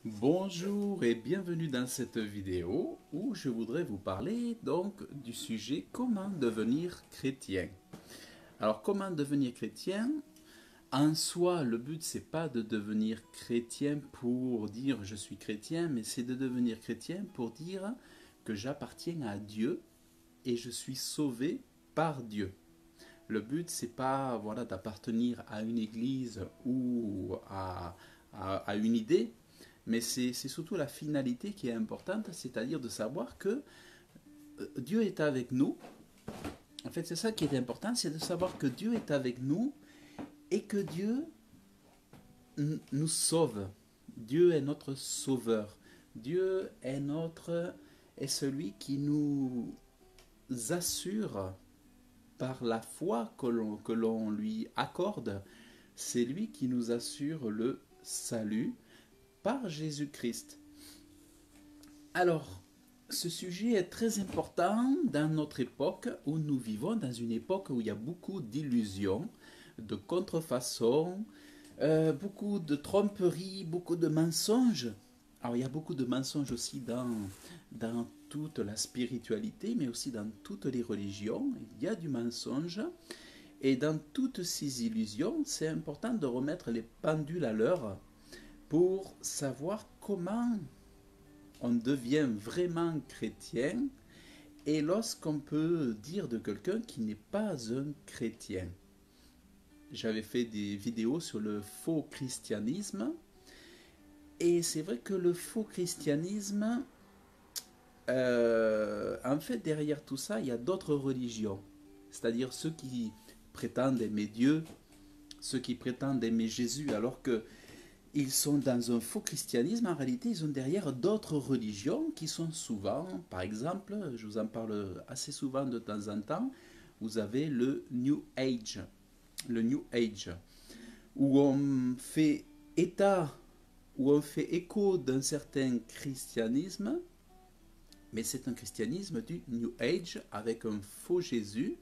Bonjour et bienvenue dans cette vidéo où je voudrais vous parler donc du sujet comment devenir chrétien. Alors comment devenir chrétien? En soi, le but c'est pas de devenir chrétien pour dire je suis chrétien, mais c'est de devenir chrétien pour dire que j'appartiens à Dieu et je suis sauvé par Dieu. Le but c'est pas voilà d'appartenir à une église ou à une idée, mais c'est surtout la finalité qui est importante, c'est-à-dire de savoir que Dieu est avec nous. En fait, c'est ça qui est important, c'est de savoir que Dieu est avec nous et que Dieu nous sauve. Dieu est notre sauveur. Dieu est celui qui nous assure par la foi que l'on lui accorde. C'est lui qui nous assure le salut par Jésus-Christ. Alors, ce sujet est très important dans notre époque où nous vivons, dans une époque où il y a beaucoup d'illusions, de contrefaçons, beaucoup de tromperies, beaucoup de mensonges. Alors, il y a beaucoup de mensonges aussi dans toute la spiritualité, mais aussi dans toutes les religions. Il y a du mensonge. Et dans toutes ces illusions, c'est important de remettre les pendules à l'heure pour savoir comment on devient vraiment chrétien et lorsqu'on peut dire de quelqu'un qui n'est pas un chrétien. J'avais fait des vidéos sur le faux christianisme et c'est vrai que le faux christianisme, en fait derrière tout ça, il y a d'autres religions. C'est-à-dire ceux qui prétendent aimer Dieu, ceux qui prétendent aimer Jésus, alors que ils sont dans un faux christianisme, en réalité, ils ont derrière d'autres religions qui sont souvent, par exemple, je vous en parle assez souvent de temps en temps, vous avez le New Age, où on fait état, où on fait écho d'un certain christianisme, mais c'est un christianisme du New Age avec un faux Jésus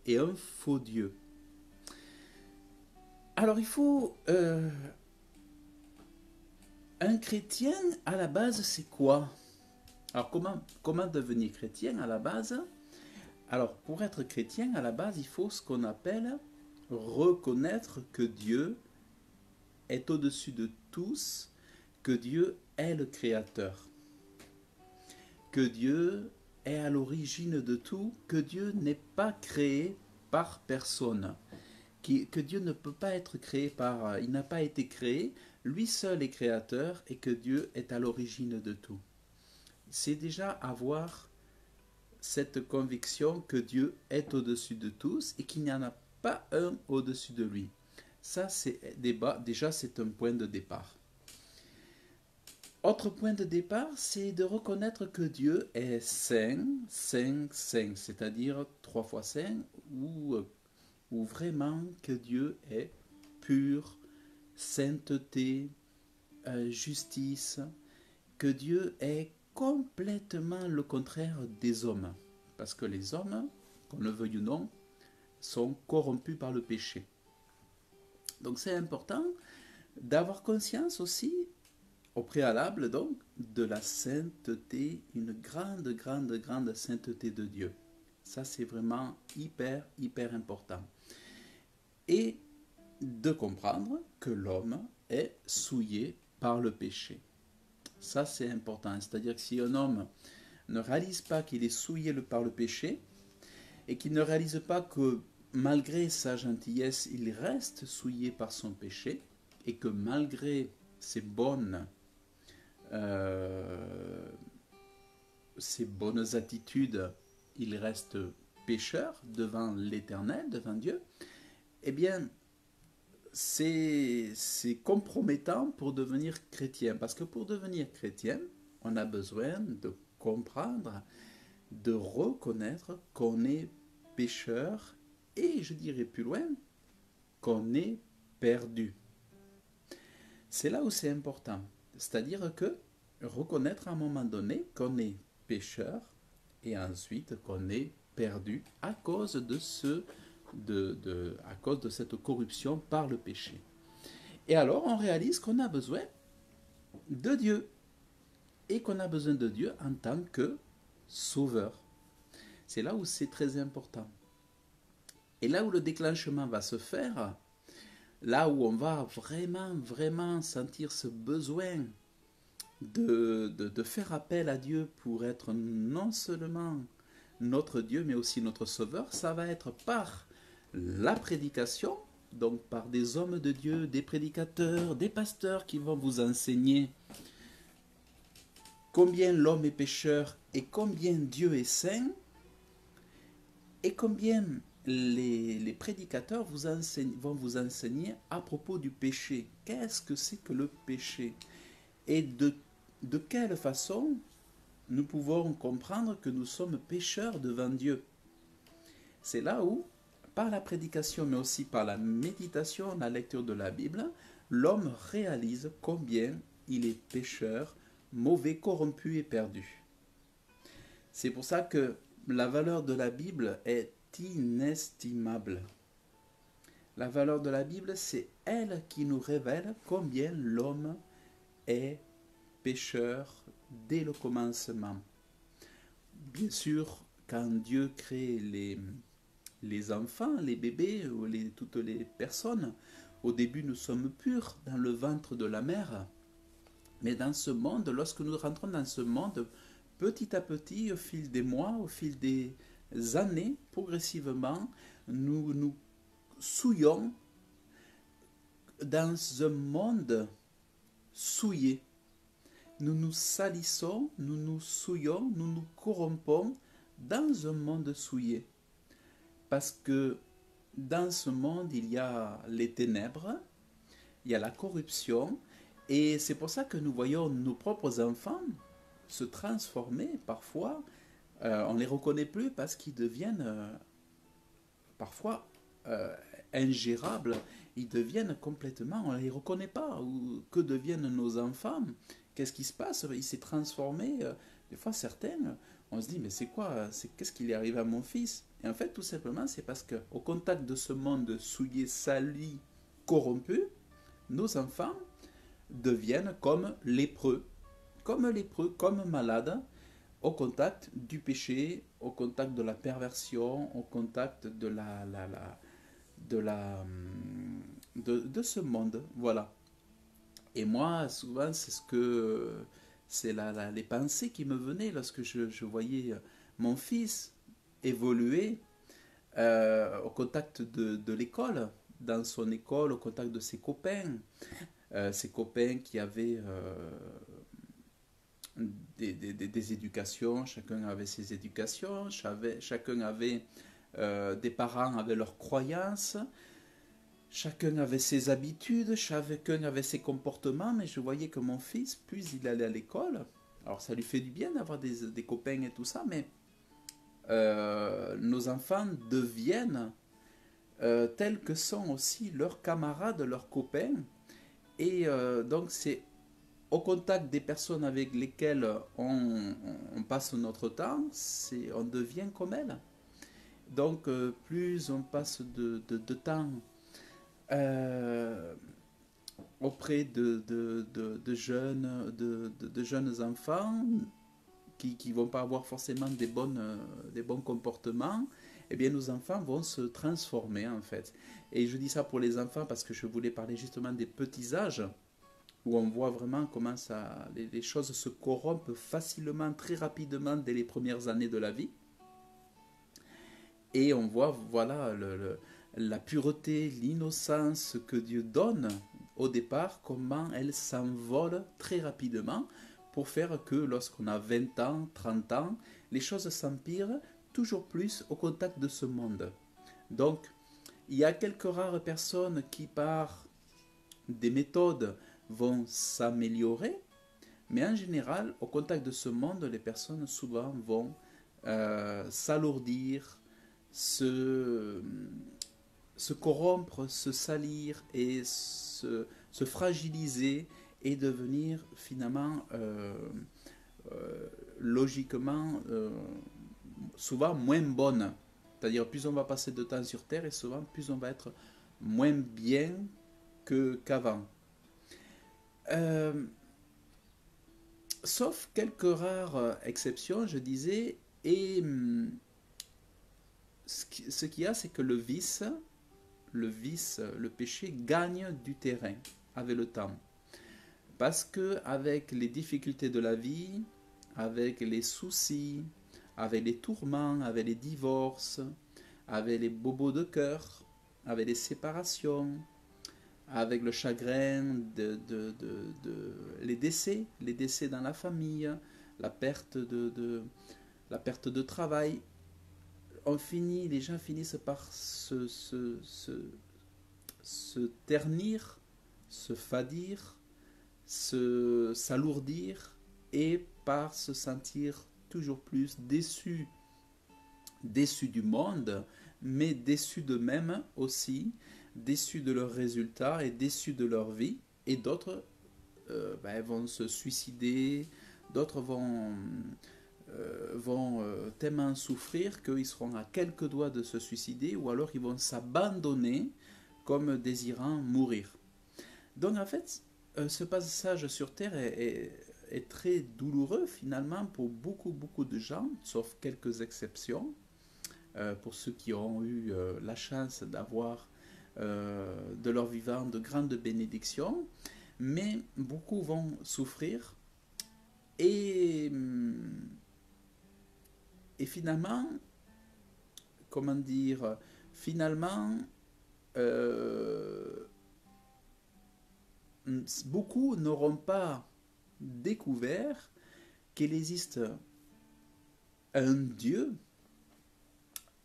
et un faux Dieu. Alors il faut un chrétien, à la base, c'est quoi? Alors, comment devenir chrétien à la base? Alors, pour être chrétien, à la base, il faut ce qu'on appelle reconnaître que Dieu est au-dessus de tous, que Dieu est le Créateur, que Dieu est à l'origine de tout, que Dieu n'est pas créé par personne, que Dieu ne peut pas être créé par... Il n'a pas été créé, lui seul est créateur et que Dieu est à l'origine de tout. C'est déjà avoir cette conviction que Dieu est au-dessus de tous et qu'il n'y en a pas un au-dessus de lui. Ça, déjà, c'est un point de départ. Autre point de départ, c'est de reconnaître que Dieu est saint, saint, saint, c'est-à-dire 3 fois saint, ou vraiment que Dieu est pur, sainteté, justice, que Dieu est complètement le contraire des hommes. Parce que les hommes, qu'on le veuille ou non, sont corrompus par le péché. Donc c'est important d'avoir conscience aussi, au préalable donc, de la sainteté, une grande, grande, grande sainteté de Dieu. Ça c'est vraiment hyper, hyper important. Et de comprendre que l'homme est souillé par le péché. Ça c'est important, c'est-à-dire que si un homme ne réalise pas qu'il est souillé par le péché et qu'il ne réalise pas que malgré sa gentillesse, il reste souillé par son péché et que malgré euh, ses bonnes attitudes, il reste pécheur devant l'Éternel, devant Dieu, eh bien, c'est compromettant pour devenir chrétien. Parce que pour devenir chrétien, on a besoin de comprendre, de reconnaître qu'on est pécheur et, je dirais plus loin, qu'on est perdu. C'est là où c'est important. C'est-à-dire que reconnaître à un moment donné qu'on est pécheur et ensuite qu'on est perdu à cause à cause de cette corruption par le péché. Et alors on réalise qu'on a besoin de Dieu et qu'on a besoin de Dieu en tant que sauveur. C'est là où c'est très important. Et là où le déclenchement va se faire, là où on va vraiment sentir ce besoin de faire appel à Dieu pour être non seulement notre Dieu, mais aussi notre Sauveur, ça va être par la prédication, donc par des hommes de Dieu, des prédicateurs, des pasteurs qui vont vous enseigner combien l'homme est pécheur et combien Dieu est saint, et combien les prédicateurs vont vous enseigner à propos du péché. Qu'est-ce que c'est que le péché? Et de quelle façon nous pouvons comprendre que nous sommes pécheurs devant Dieu? C'est là où, par la prédication, mais aussi par la méditation, la lecture de la Bible, l'homme réalise combien il est pécheur, mauvais, corrompu et perdu. C'est pour ça que la valeur de la Bible est inestimable. La valeur de la Bible, c'est elle qui nous révèle combien l'homme est pécheur dès le commencement. Bien sûr, quand Dieu crée les enfants, les bébés, ou toutes les personnes, au début nous sommes purs dans le ventre de la mère. Mais dans ce monde, lorsque nous rentrons dans ce monde, petit à petit, au fil des mois, au fil des années, progressivement, nous nous souillons dans un monde souillé. Nous nous salissons, nous nous souillons, nous nous corrompons dans un monde souillé. Parce que dans ce monde, il y a les ténèbres, il y a la corruption, et c'est pour ça que nous voyons nos propres enfants se transformer parfois. On ne les reconnaît plus parce qu'ils deviennent parfois ingérables. Ils deviennent complètement, on ne les reconnaît pas. Ou que deviennent nos enfants? Qu'est-ce qui se passe? Il s'est transformé. Des fois, certains, on se dit, mais c'est quoi? Qu'est-ce qui est arrivé à mon fils? Et en fait, tout simplement, c'est parce qu'au contact de ce monde souillé, sali, corrompu, nos enfants deviennent comme lépreux, comme malades, au contact du péché, au contact de la perversion, au contact de ce monde. Voilà. Et moi, souvent, c'est les pensées qui me venaient lorsque je voyais mon fils évoluer au contact de l'école, dans son école, au contact de ses copains qui avaient des éducations, chacun avait ses éducations, chacun avait des parents avaient leurs croyances, chacun avait ses habitudes, chacun avait ses comportements, mais je voyais que mon fils, plus il allait à l'école, alors ça lui fait du bien d'avoir des copains et tout ça, mais nos enfants deviennent tels que sont aussi leurs camarades, leurs copains, et donc c'est au contact des personnes avec lesquelles on passe notre temps, on devient comme elles. Donc plus on passe de temps auprès de jeunes enfants qui ne vont pas avoir forcément des bons comportements, eh bien nos enfants vont se transformer en fait. Et je dis ça pour les enfants parce que je voulais parler justement des petits âges, où on voit vraiment comment les choses se corrompent facilement, très rapidement dès les premières années de la vie. Et on voit, voilà, la pureté, l'innocence que Dieu donne au départ, comment elle s'envole très rapidement pour faire que lorsqu'on a 20 ans, 30 ans, les choses s'empirent toujours plus au contact de ce monde. Donc, il y a quelques rares personnes qui, par des méthodes, vont s'améliorer, mais en général, au contact de ce monde, les personnes souvent vont s'alourdir, se corrompre, se salir et se fragiliser et devenir finalement logiquement souvent moins bonne. C'est-à-dire plus on va passer de temps sur Terre et souvent plus on va être moins bien qu'avant. Sauf quelques rares exceptions, je disais, et ce qu'il y a, c'est que le péché gagne du terrain avec le temps. Parce que avec les difficultés de la vie, avec les soucis, avec les tourments, avec les divorces, avec les bobos de cœur, avec les séparations, avec le chagrin les décès dans la famille, la perte la perte de travail, les gens finissent par se ternir, se fadir, s'alourdir et par se sentir toujours plus déçus du monde, mais déçus d'eux-mêmes aussi, déçus de leurs résultats et déçus de leur vie. Et d'autres vont se suicider, d'autres vont tellement souffrir qu'ils seront à quelques doigts de se suicider, ou alors ils vont s'abandonner comme désirant mourir. Donc en fait, ce passage sur Terre est très douloureux finalement pour beaucoup de gens, sauf quelques exceptions. Pour ceux qui ont eu la chance d'avoir de leur vivant de grandes bénédictions, mais beaucoup vont souffrir et finalement, comment dire, finalement, euh, beaucoup n'auront pas découvert qu'il existe un Dieu,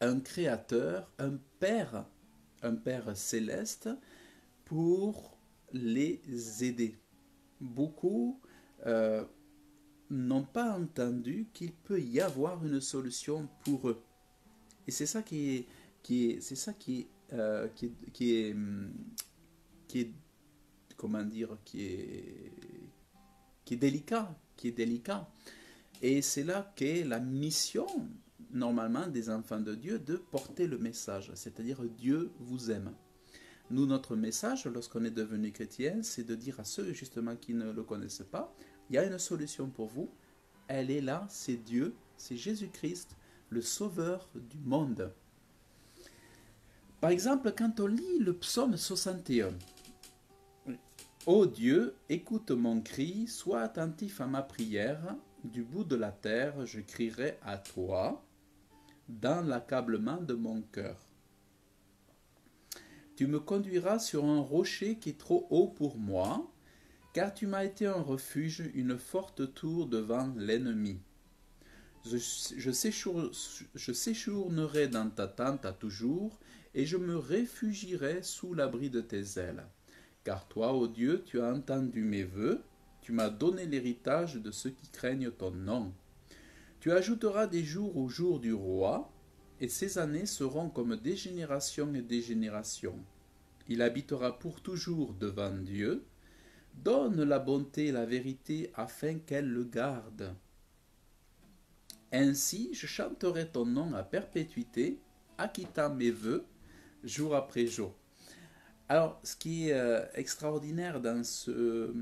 un créateur, un Père céleste pour les aider. Beaucoup n'ont pas entendu qu'il peut y avoir une solution pour eux. Et c'est ça c'est ça qui est, comment dire, qui est délicat. Et c'est là qu'est la mission, normalement, des enfants de Dieu, de porter le message, c'est-à-dire Dieu vous aime. Nous, notre message, lorsqu'on est devenu chrétien, c'est de dire à ceux, justement, qui ne le connaissent pas, il y a une solution pour vous, elle est là, c'est Dieu, c'est Jésus-Christ, le Sauveur du monde. Par exemple, quand on lit le psaume 61, Ô Dieu, écoute mon cri, sois attentif à ma prière, du bout de la terre, je crierai à toi, dans l'accablement de mon cœur. Tu me conduiras sur un rocher qui est trop haut pour moi, car tu m'as été un refuge, une forte tour devant l'ennemi. Je séjournerai dans ta tente à toujours, et je me réfugierai sous l'abri de tes ailes. Car toi, ô Dieu, tu as entendu mes vœux, tu m'as donné l'héritage de ceux qui craignent ton nom. Tu ajouteras des jours au jour du roi, et ses années seront comme des générations et des générations. Il habitera pour toujours devant Dieu. Donne la bonté et la vérité afin qu'elle le garde. Ainsi, je chanterai ton nom à perpétuité, acquittant mes vœux jour après jour. Alors, ce qui est extraordinaire de ce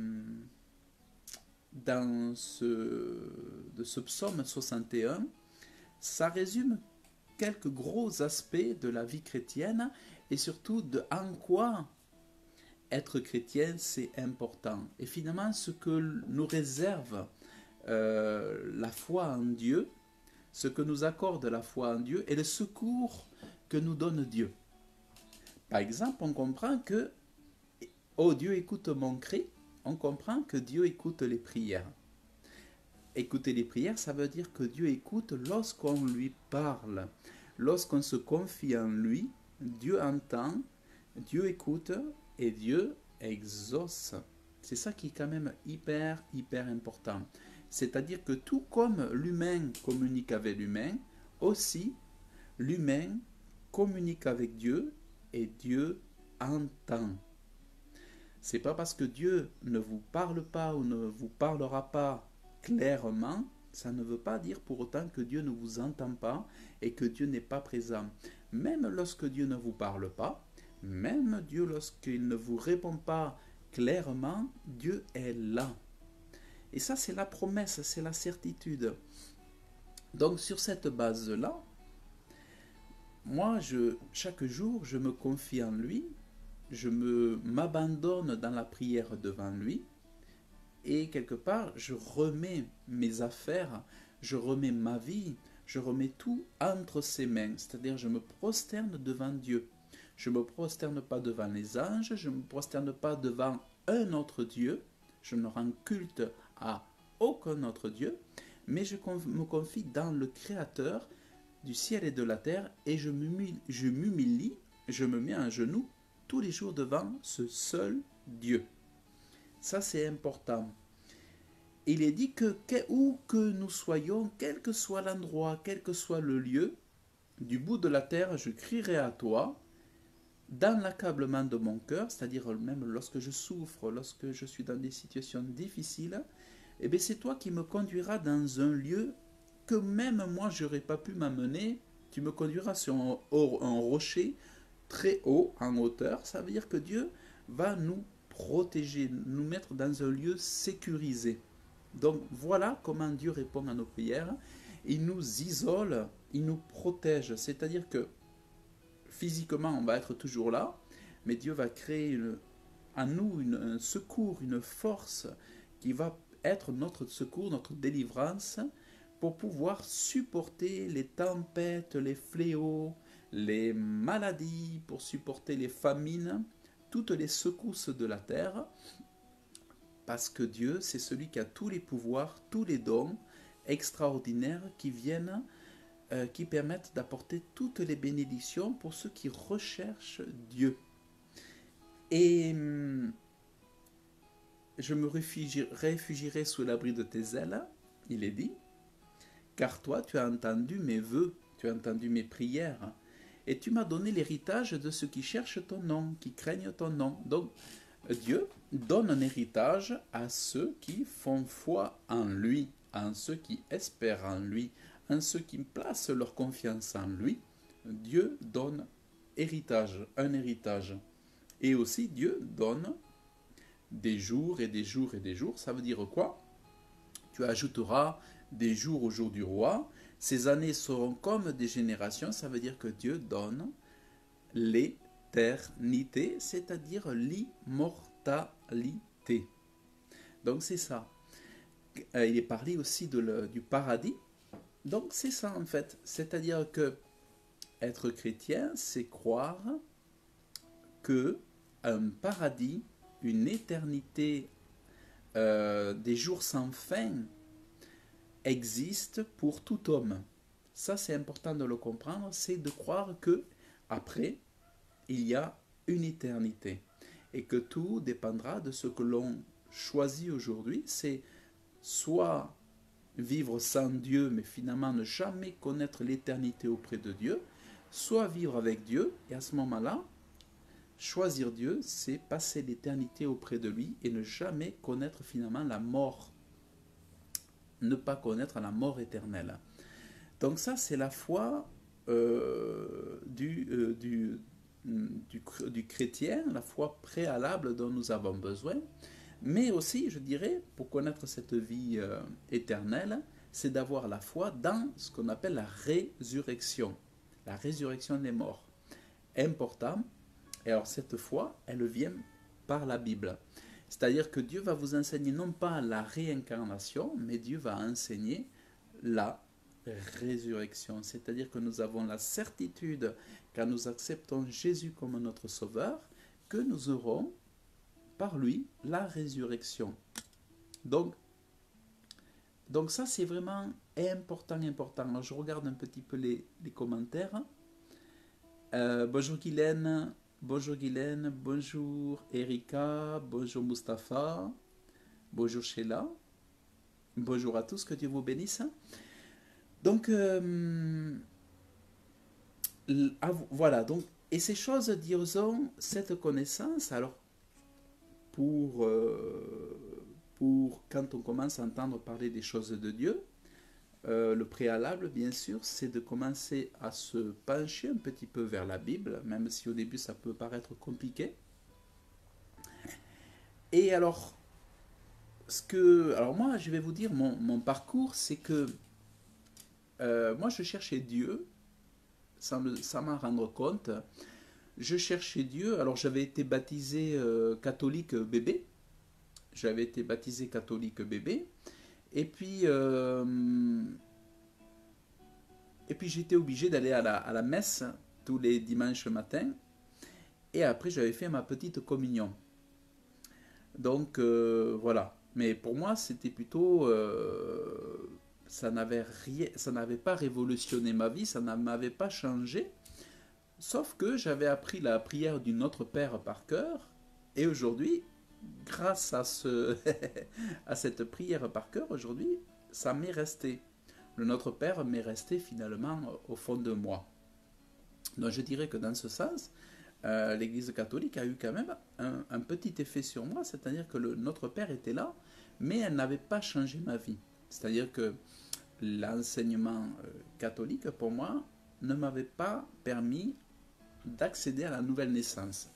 psaume 61, ça résume quelques gros aspects de la vie chrétienne et surtout de en quoi être chrétien c'est important. Et finalement, ce que nous réserve la foi en Dieu, ce que nous accorde la foi en Dieu et le secours que nous donne Dieu. Par exemple, on comprend que « Oh Dieu, écoute mon cri », on comprend que Dieu écoute les prières. Écouter les prières, ça veut dire que Dieu écoute lorsqu'on lui parle. Lorsqu'on se confie en lui, Dieu entend, Dieu écoute et Dieu exauce. C'est ça qui est quand même hyper important. C'est-à-dire que tout comme l'humain communique avec l'humain, aussi l'humain communique avec Dieu et Dieu entend. C'est pas parce que Dieu ne vous parle pas ou ne vous parlera pas clairement, ça ne veut pas dire pour autant que Dieu ne vous entend pas et que Dieu n'est pas présent. Même lorsque Dieu ne vous parle pas, même Dieu lorsqu'il ne vous répond pas clairement, Dieu est là. Et ça, c'est la promesse, c'est la certitude. Donc sur cette base-là, moi, chaque jour, je me confie en lui, m'abandonne dans la prière devant lui, et quelque part, je remets mes affaires, je remets ma vie, je remets tout entre ses mains. C'est-à-dire, je me prosterne devant Dieu. Je ne me prosterne pas devant les anges, je ne me prosterne pas devant un autre Dieu, je ne rends culte à aucun autre Dieu, mais je me confie dans le Créateur du ciel et de la terre, et je m'humilie, je me mets à genoux tous les jours devant ce seul Dieu. Ça, c'est important. Il est dit que où que nous soyons, quel que soit l'endroit, quel que soit le lieu, du bout de la terre, je crierai à toi, dans l'accablement de mon cœur, c'est-à-dire même lorsque je souffre, lorsque je suis dans des situations difficiles, eh bien c'est toi qui me conduiras dans un lieu que même moi je n'aurais pas pu m'amener. Tu me conduiras sur un rocher très haut, en hauteur. Ça veut dire que Dieu va nous protéger, nous mettre dans un lieu sécurisé. Donc voilà comment Dieu répond à nos prières. Il nous isole, il nous protège. C'est-à-dire que physiquement, on va être toujours là, mais Dieu va créer en nous un secours, une force qui va être notre secours, notre délivrance, pour pouvoir supporter les tempêtes, les fléaux, les maladies, pour supporter les famines, toutes les secousses de la terre, parce que Dieu, c'est celui qui a tous les pouvoirs, tous les dons extraordinaires qui permettent d'apporter toutes les bénédictions pour ceux qui recherchent Dieu. Et je me réfugierai sous l'abri de tes ailes, il est dit, car toi, tu as entendu mes vœux, tu as entendu mes prières, et tu m'as donné l'héritage de ceux qui cherchent ton nom, qui craignent ton nom. Donc, Dieu donne un héritage à ceux qui font foi en lui, en ceux qui espèrent en lui, en ceux qui placent leur confiance en lui. Dieu donne un héritage. Et aussi, Dieu donne des jours et des jours et des jours. Ça veut dire quoi? Tu ajouteras des jours au jour du roi. Ces années seront comme des générations. Ça veut dire que Dieu donne l'éternité, c'est-à-dire l'immortalité. Donc c'est ça. Il est parlé aussi du paradis. Donc c'est ça en fait. C'est-à-dire que être chrétien, c'est croire que un paradis, une éternité, des jours sans fin existe pour tout homme. Ça, c'est important de le comprendre, c'est de croire que après, il y a une éternité et que tout dépendra de ce que l'on choisit aujourd'hui. C'est soit vivre sans Dieu, mais finalement ne jamais connaître l'éternité auprès de Dieu, soit vivre avec Dieu, et à ce moment-là, choisir Dieu, c'est passer l'éternité auprès de lui et ne jamais connaître finalement la mort. Ne pas connaître la mort éternelle. Donc ça, c'est la foi du chrétien, la foi préalable dont nous avons besoin. Mais aussi, je dirais, pour connaître cette vie éternelle, c'est d'avoir la foi dans ce qu'on appelle la résurrection des morts. Important. Et alors cette foi, elle vient par la Bible. C'est-à-dire que Dieu va vous enseigner non pas la réincarnation, mais Dieu va enseigner la résurrection. C'est-à-dire que nous avons la certitude, quand nous acceptons Jésus comme notre Sauveur, que nous aurons par lui la résurrection. Donc ça, c'est vraiment important. Alors, je regarde un petit peu les commentaires. Bonjour Guylaine, bonjour Erika, bonjour Mustapha, bonjour Sheila, bonjour à tous, que Dieu vous bénisse. Donc, voilà, donc, et ces choses, disons, cette connaissance, alors, pour quand on commence à entendre parler des choses de Dieu, le préalable, bien sûr, c'est de commencer à se pencher un petit peu vers la Bible, même si au début ça peut paraître compliqué. Et alors, Alors moi, je vais vous dire, mon parcours, c'est que moi, je cherchais Dieu sans m'en rendre compte. Je cherchais Dieu. Alors j'avais été baptisé catholique bébé. J'avais été baptisé catholique bébé. Et puis, euh, et puis j'étais obligé d'aller à la messe tous les dimanches matin. Et après, j'avais fait ma petite communion. Donc voilà. Mais pour moi, c'était plutôt, ça n'avait pas révolutionné ma vie, ça ne m'avait pas changé. Sauf que j'avais appris la prière du Notre Père par cœur. Et aujourd'hui, grâce à à cette prière par cœur, aujourd'hui, ça m'est resté. Le Notre Père m'est resté finalement au fond de moi. Donc je dirais que dans ce sens, l'Église catholique a eu quand même un petit effet sur moi, c'est-à-dire que Notre Père était là, mais elle n'avait pas changé ma vie. C'est-à-dire que l'enseignement catholique, pour moi, ne m'avait pas permis d'accéder à la nouvelle naissance.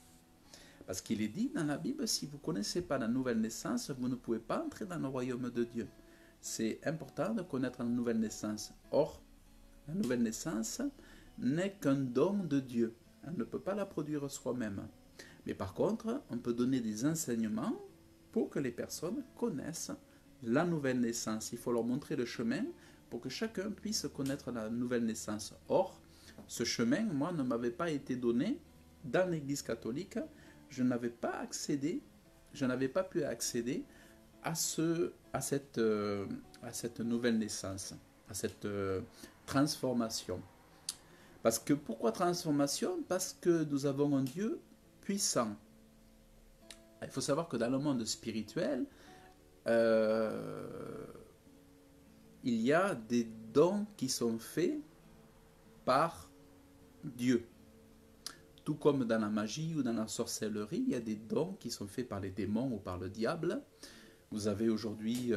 Parce qu'il est dit dans la Bible, si vous ne connaissez pas la nouvelle naissance, vous ne pouvez pas entrer dans le royaume de Dieu. C'est important de connaître la nouvelle naissance. Or, la nouvelle naissance n'est qu'un don de Dieu. On ne peut pas la produire soi-même. Mais par contre, on peut donner des enseignements pour que les personnes connaissent la nouvelle naissance. Il faut leur montrer le chemin pour que chacun puisse connaître la nouvelle naissance. Or, ce chemin, moi, ne m'avait pas été donné dans l'Église catholique. Je n'avais pas pu accéder à cette nouvelle naissance, à cette transformation. Parce que pourquoi transformation? Parce que nous avons un Dieu puissant. Il faut savoir que dans le monde spirituel, il y a des dons qui sont faits par Dieu. Tout comme dans la magie ou dans la sorcellerie, il y a des dons qui sont faits par les démons ou par le diable. Vous avez aujourd'hui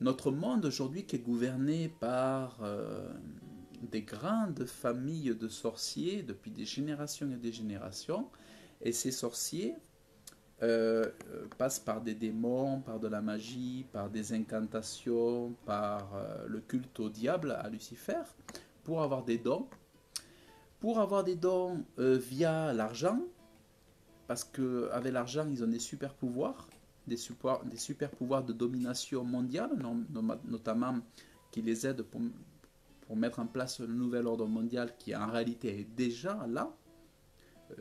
notre monde aujourd'hui qui est gouverné par des grandes familles de sorciers depuis des générations et des générations. Et ces sorciers passent par des démons, par de la magie, par des incantations, par le culte au diable, à Lucifer, pour avoir des dons. Pour avoir des dons via l'argent, parce qu'avec l'argent, ils ont des super pouvoirs, des super pouvoirs de domination mondiale, notamment qui les aident pour mettre en place le nouvel ordre mondial qui en réalité est déjà là.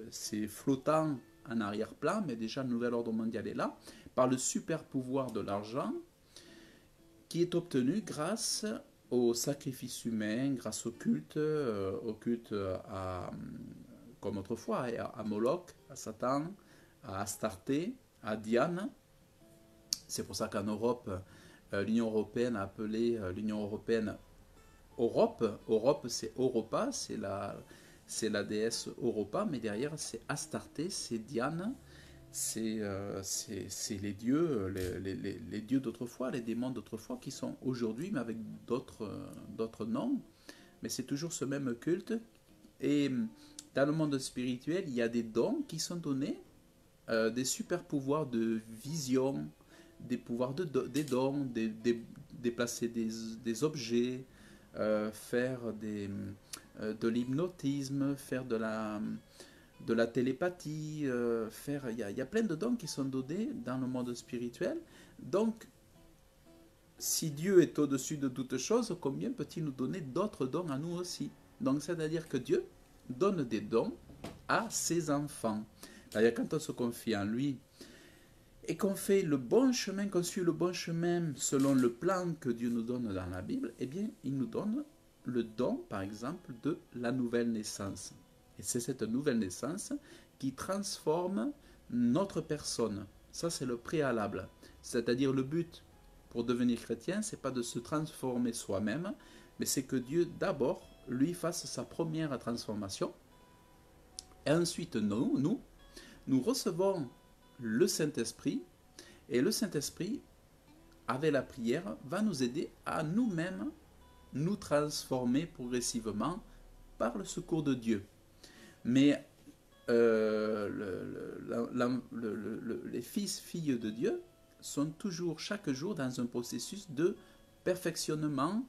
C'est flottant en arrière-plan, mais déjà le nouvel ordre mondial est là, par le super pouvoir de l'argent qui est obtenu grâce au sacrifice humain, grâce au culte comme autrefois, à Moloch, à Satan, à Astarté, à Diane. C'est pour ça qu'en Europe, l'Union européenne a appelé l'Union européenne Europe. Europe, c'est Europa, c'est la déesse Europa, mais derrière, c'est Astarté, c'est Diane, c'est les dieux, les dieux d'autrefois, les démons d'autrefois qui sont aujourd'hui, mais avec d'autres noms. Mais c'est toujours ce même culte. Et dans le monde spirituel, il y a des dons qui sont donnés, des super pouvoirs de vision, des pouvoirs des dons, déplacer des objets, faire de l'hypnotisme, faire de la télépathie, il y a plein de dons qui sont donnés dans le monde spirituel. Donc, si Dieu est au-dessus de toutes choses, combien peut-il nous donner d'autres dons à nous aussi? Donc, c'est-à-dire que Dieu donne des dons à ses enfants. D'ailleurs, quand on se confie en lui et qu'on fait le bon chemin, qu'on suit le bon chemin selon le plan que Dieu nous donne dans la Bible, eh bien, il nous donne le don, par exemple, de la nouvelle naissance. Et c'est cette nouvelle naissance qui transforme notre personne. Ça, c'est le préalable. C'est-à-dire le but pour devenir chrétien, c'est pas de se transformer soi-même, mais c'est que Dieu, d'abord, lui fasse sa première transformation. Et ensuite, nous recevons le Saint-Esprit, et le Saint-Esprit, avec la prière, va nous aider à nous-mêmes nous transformer progressivement par le secours de Dieu. Mais les fils, filles de Dieu sont toujours, chaque jour, dans un processus de perfectionnement,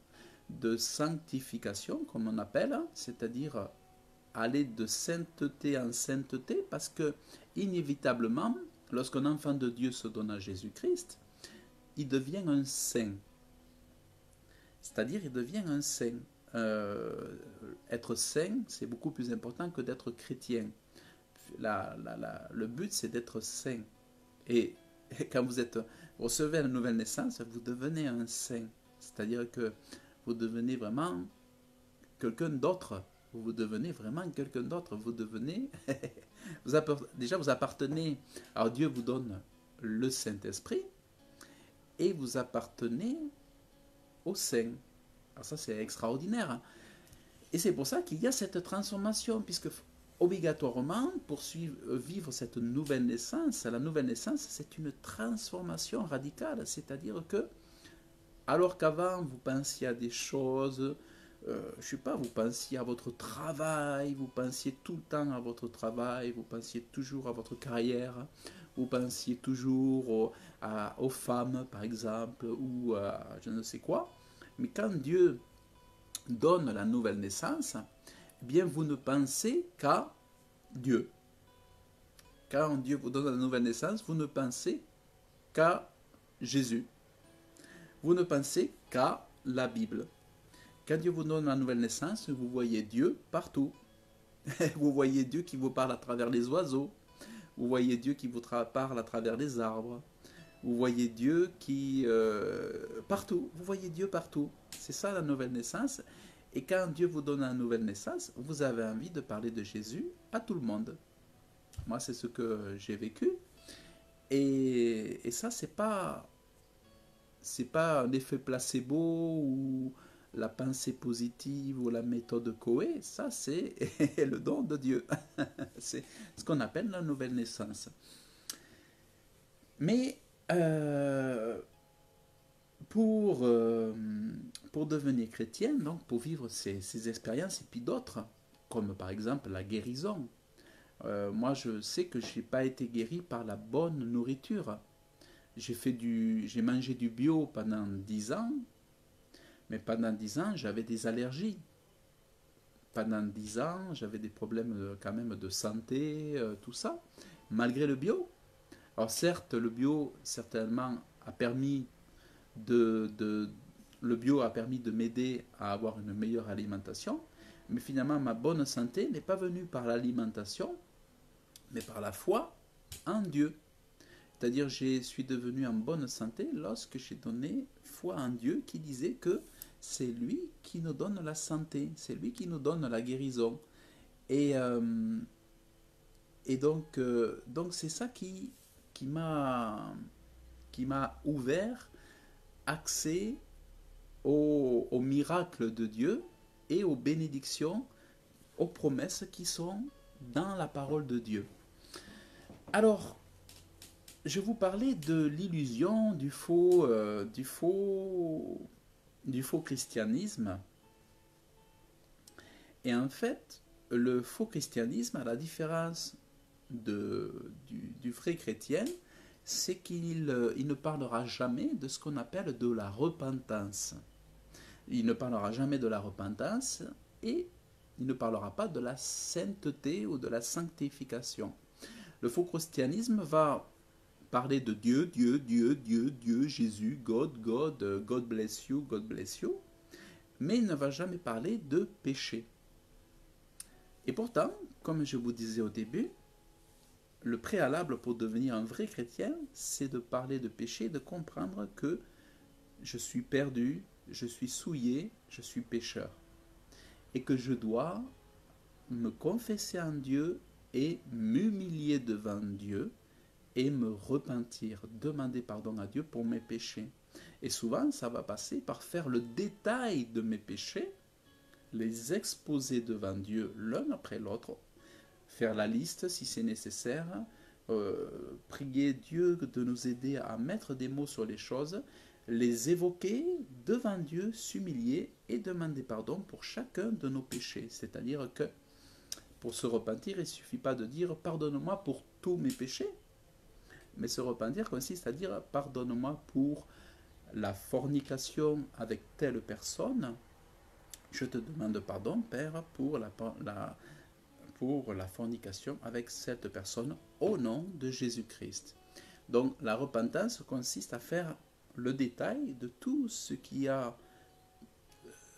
de sanctification, comme on appelle, c'est-à-dire aller de sainteté en sainteté, parce que, inévitablement, lorsqu'un enfant de Dieu se donne à Jésus-Christ, il devient un saint. C'est-à-dire, il devient un saint. Être saint, c'est beaucoup plus important que d'être chrétien. Le but, c'est d'être saint. Et quand vous recevez la nouvelle naissance, vous devenez un saint. C'est-à-dire que vous devenez vraiment quelqu'un d'autre. Vous devenez vraiment quelqu'un d'autre. Vous devenez... déjà, vous appartenez... Alors, Dieu vous donne le Saint-Esprit et vous appartenez au Saint. Alors ça, c'est extraordinaire. Et c'est pour ça qu'il y a cette transformation, puisque obligatoirement, pour vivre cette nouvelle naissance, la nouvelle naissance, c'est une transformation radicale. C'est-à-dire que, alors qu'avant, vous pensiez à des choses, je ne sais pas, vous pensiez à votre travail, vous pensiez tout le temps à votre travail, vous pensiez toujours à votre carrière, vous pensiez toujours aux femmes, par exemple, ou à je ne sais quoi. Mais quand Dieu donne la nouvelle naissance, eh bien vous ne pensez qu'à Dieu. Quand Dieu vous donne la nouvelle naissance, vous ne pensez qu'à Jésus. Vous ne pensez qu'à la Bible. Quand Dieu vous donne la nouvelle naissance, vous voyez Dieu partout. Vous voyez Dieu qui vous parle à travers les oiseaux. Vous voyez Dieu qui vous parle à travers les arbres. Vous voyez Dieu qui... partout. Vous voyez Dieu partout. C'est ça la nouvelle naissance. Et quand Dieu vous donne la nouvelle naissance, vous avez envie de parler de Jésus à tout le monde. Moi, c'est ce que j'ai vécu. Et ça, c'est pas un effet placebo ou la pensée positive ou la méthode Coué. Ça, c'est le don de Dieu. C'est ce qu'on appelle la nouvelle naissance. Mais pour devenir chrétien, donc pour vivre ces expériences et puis d'autres, comme par exemple la guérison. Moi, je sais que je n'ai pas été guéri par la bonne nourriture. J'ai mangé du bio pendant 10 ans, mais pendant 10 ans, j'avais des allergies. Pendant 10 ans, j'avais des problèmes quand même de santé, tout ça, malgré le bio. Alors certes, le bio, certainement, a permis le bio a permis de m'aider à avoir une meilleure alimentation, mais finalement, ma bonne santé n'est pas venue par l'alimentation, mais par la foi en Dieu. C'est-à-dire, je suis devenu en bonne santé lorsque j'ai donné foi en Dieu qui disait que c'est lui qui nous donne la santé, c'est lui qui nous donne la guérison. Et donc c'est ça qui m'a ouvert accès aux miracles de Dieu et aux bénédictions, aux promesses qui sont dans la parole de Dieu. Alors, je vous parlais de l'illusion du faux christianisme. Et en fait, le faux christianisme, à la différence du vrai chrétien, c'est qu'il ne parlera jamais de ce qu'on appelle de la repentance. Il ne parlera jamais de la repentance et il ne parlera pas de la sainteté ou de la sanctification. Le faux christianisme va parler de Dieu, Dieu, Dieu, Dieu, Dieu, Jésus, God, God, God bless you, mais il ne va jamais parler de péché. Et pourtant, comme je vous disais au début, le préalable pour devenir un vrai chrétien, c'est de parler de péché, de comprendre que je suis perdu, je suis souillé, je suis pécheur. Et que je dois me confesser en Dieu et m'humilier devant Dieu et me repentir, demander pardon à Dieu pour mes péchés. Et souvent, ça va passer par faire le détail de mes péchés, les exposer devant Dieu l'un après l'autre, faire la liste si c'est nécessaire, prier Dieu de nous aider à mettre des mots sur les choses, les évoquer devant Dieu, s'humilier et demander pardon pour chacun de nos péchés. C'est-à-dire que Pour se repentir, il ne suffit pas de dire « pardonne-moi pour tous mes péchés », mais se repentir consiste à dire « pardonne-moi pour la fornication avec telle personne, je te demande pardon, Père, pour la fornication avec cette personne au nom de Jésus-Christ. » Donc la repentance consiste à faire le détail de tout ce qui a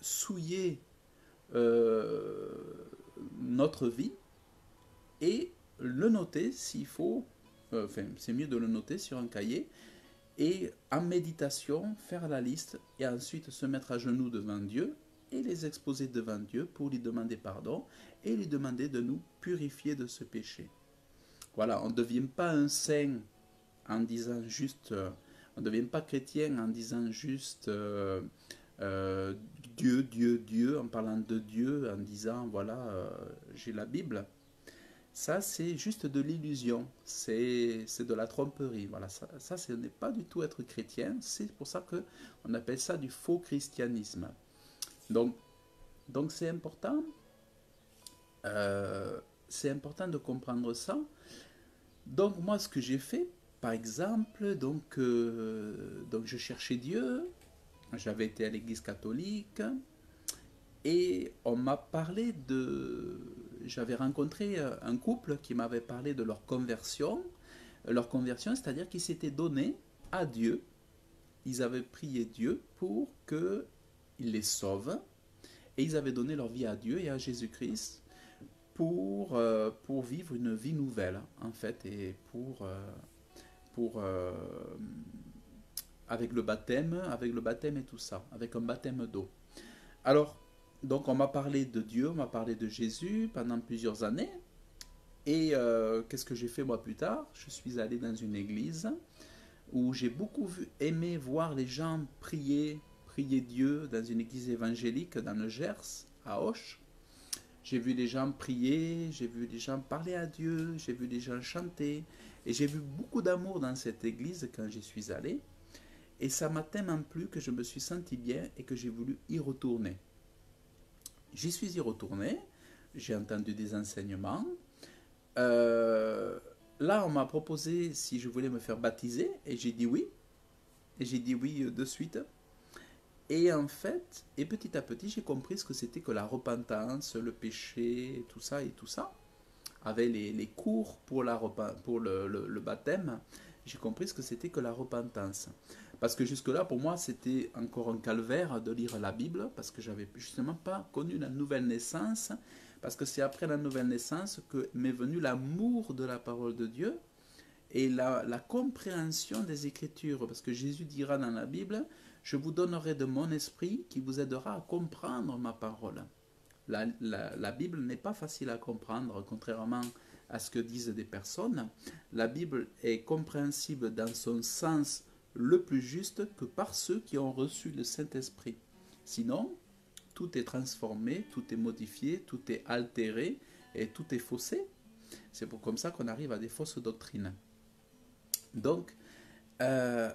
souillé notre vie et le noter s'il faut, c'est mieux de le noter sur un cahier, et en méditation faire la liste et ensuite se mettre à genoux devant Dieu et les exposer devant Dieu pour lui demander pardon et lui demander de nous purifier de ce péché. Voilà, on ne devient pas un saint en disant juste, on ne devient pas chrétien en disant juste Dieu, Dieu, Dieu, en parlant de Dieu, en disant voilà, j'ai la Bible. Ça, c'est juste de l'illusion, c'est de la tromperie. Voilà, ça ce n'est pas du tout être chrétien, c'est pour ça qu'on appelle ça du faux christianisme. Donc c'est important de comprendre ça. Donc moi, ce que j'ai fait, par exemple, donc je cherchais Dieu, j'avais été à l'église catholique, et on m'a parlé de... J'avais rencontré un couple qui m'avait parlé de leur conversion. Leur conversion, c'est-à-dire qu'ils s'étaient donnés à Dieu. Ils avaient prié Dieu pour qu'il les sauve. Et ils avaient donné leur vie à Dieu et à Jésus-Christ pour vivre une vie nouvelle, en fait, et avec le baptême et tout ça, avec un baptême d'eau. Alors, donc on m'a parlé de Dieu, on m'a parlé de Jésus pendant plusieurs années. Et qu'est-ce que j'ai fait moi plus tard? Je suis allé dans une église où j'ai beaucoup aimé voir les gens prier Dieu dans une église évangélique dans le Gers, à Auch. J'ai vu les gens prier, j'ai vu les gens parler à Dieu, j'ai vu les gens chanter. Et j'ai vu beaucoup d'amour dans cette église quand j'y suis allé. Et ça m'a tellement plu que je me suis senti bien et que j'ai voulu y retourner. J'y suis y retourné, j'ai entendu des enseignements. Là, on m'a proposé si je voulais me faire baptiser et j'ai dit oui. Et j'ai dit oui de suite. Et en fait, et petit à petit, j'ai compris ce que c'était que la repentance, le péché, tout ça et tout ça. Avec les cours pour le baptême, j'ai compris ce que c'était que la repentance. Parce que jusque-là, pour moi, c'était encore un calvaire de lire la Bible, parce que j'avais justement pas connu la nouvelle naissance, parce que c'est après la nouvelle naissance que m'est venu l'amour de la parole de Dieu et la compréhension des Écritures. Parce que Jésus dira dans la Bible, « Je vous donnerai de mon esprit qui vous aidera à comprendre ma parole ». La Bible n'est pas facile à comprendre, contrairement à ce que disent des personnes. La Bible est compréhensible dans son sens le plus juste que par ceux qui ont reçu le Saint-Esprit. Sinon, tout est transformé, tout est modifié, tout est altéré et tout est faussé. C'est comme ça qu'on arrive à des fausses doctrines. Donc j'ai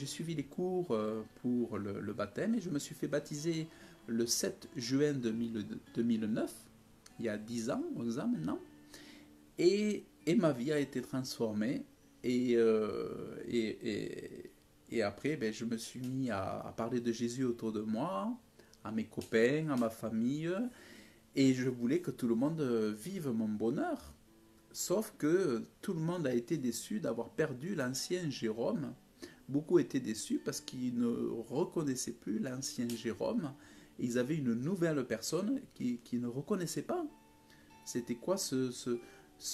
suivi les cours pour le baptême et je me suis fait baptiser le 7 juin 2009, il y a 10 ans, 11 ans maintenant, et ma vie a été transformée. Et après, je me suis mis à parler de Jésus autour de moi, à mes copains, à ma famille, et je voulais que tout le monde vive mon bonheur. Sauf que tout le monde a été déçu d'avoir perdu l'ancien Jérôme. Beaucoup étaient déçus parce qu'ils ne reconnaissaient plus l'ancien Jérôme. Et ils avaient une nouvelle personne qu'ils ne reconnaissaient pas. C'était quoi ce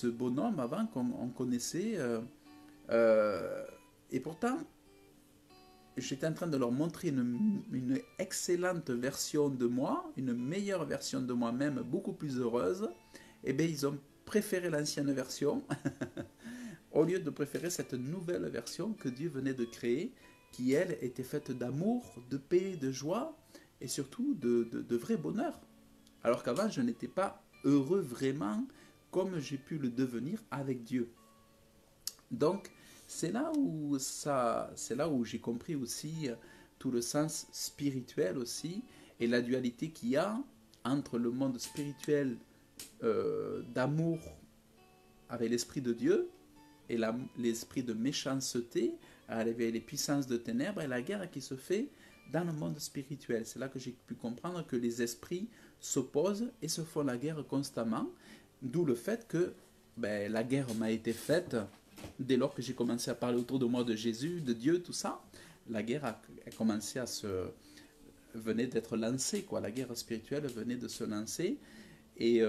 bonhomme avant qu'on connaissait et pourtant, j'étais en train de leur montrer une excellente version de moi, une meilleure version de moi-même, beaucoup plus heureuse. Et bien, ils ont préféré l'ancienne version au lieu de préférer cette nouvelle version que Dieu venait de créer, qui, elle, était faite d'amour, de paix, de joie et surtout de vrai bonheur. Alors qu'avant, je n'étais pas heureux vraiment comme j'ai pu le devenir avec Dieu. Donc, c'est là où j'ai compris aussi tout le sens spirituel aussi et la dualité qu'il y a entre le monde spirituel d'amour avec l'esprit de Dieu et l'esprit de méchanceté avec les puissances de ténèbres et la guerre qui se fait dans le monde spirituel. C'est là que j'ai pu comprendre que les esprits s'opposent et se font la guerre constamment, d'où le fait que la guerre m'a été faite dès lors que j'ai commencé à parler autour de moi de Jésus, de Dieu, tout ça. La guerre a commencé à venait d'être lancée, quoi. La guerre spirituelle venait de se lancer et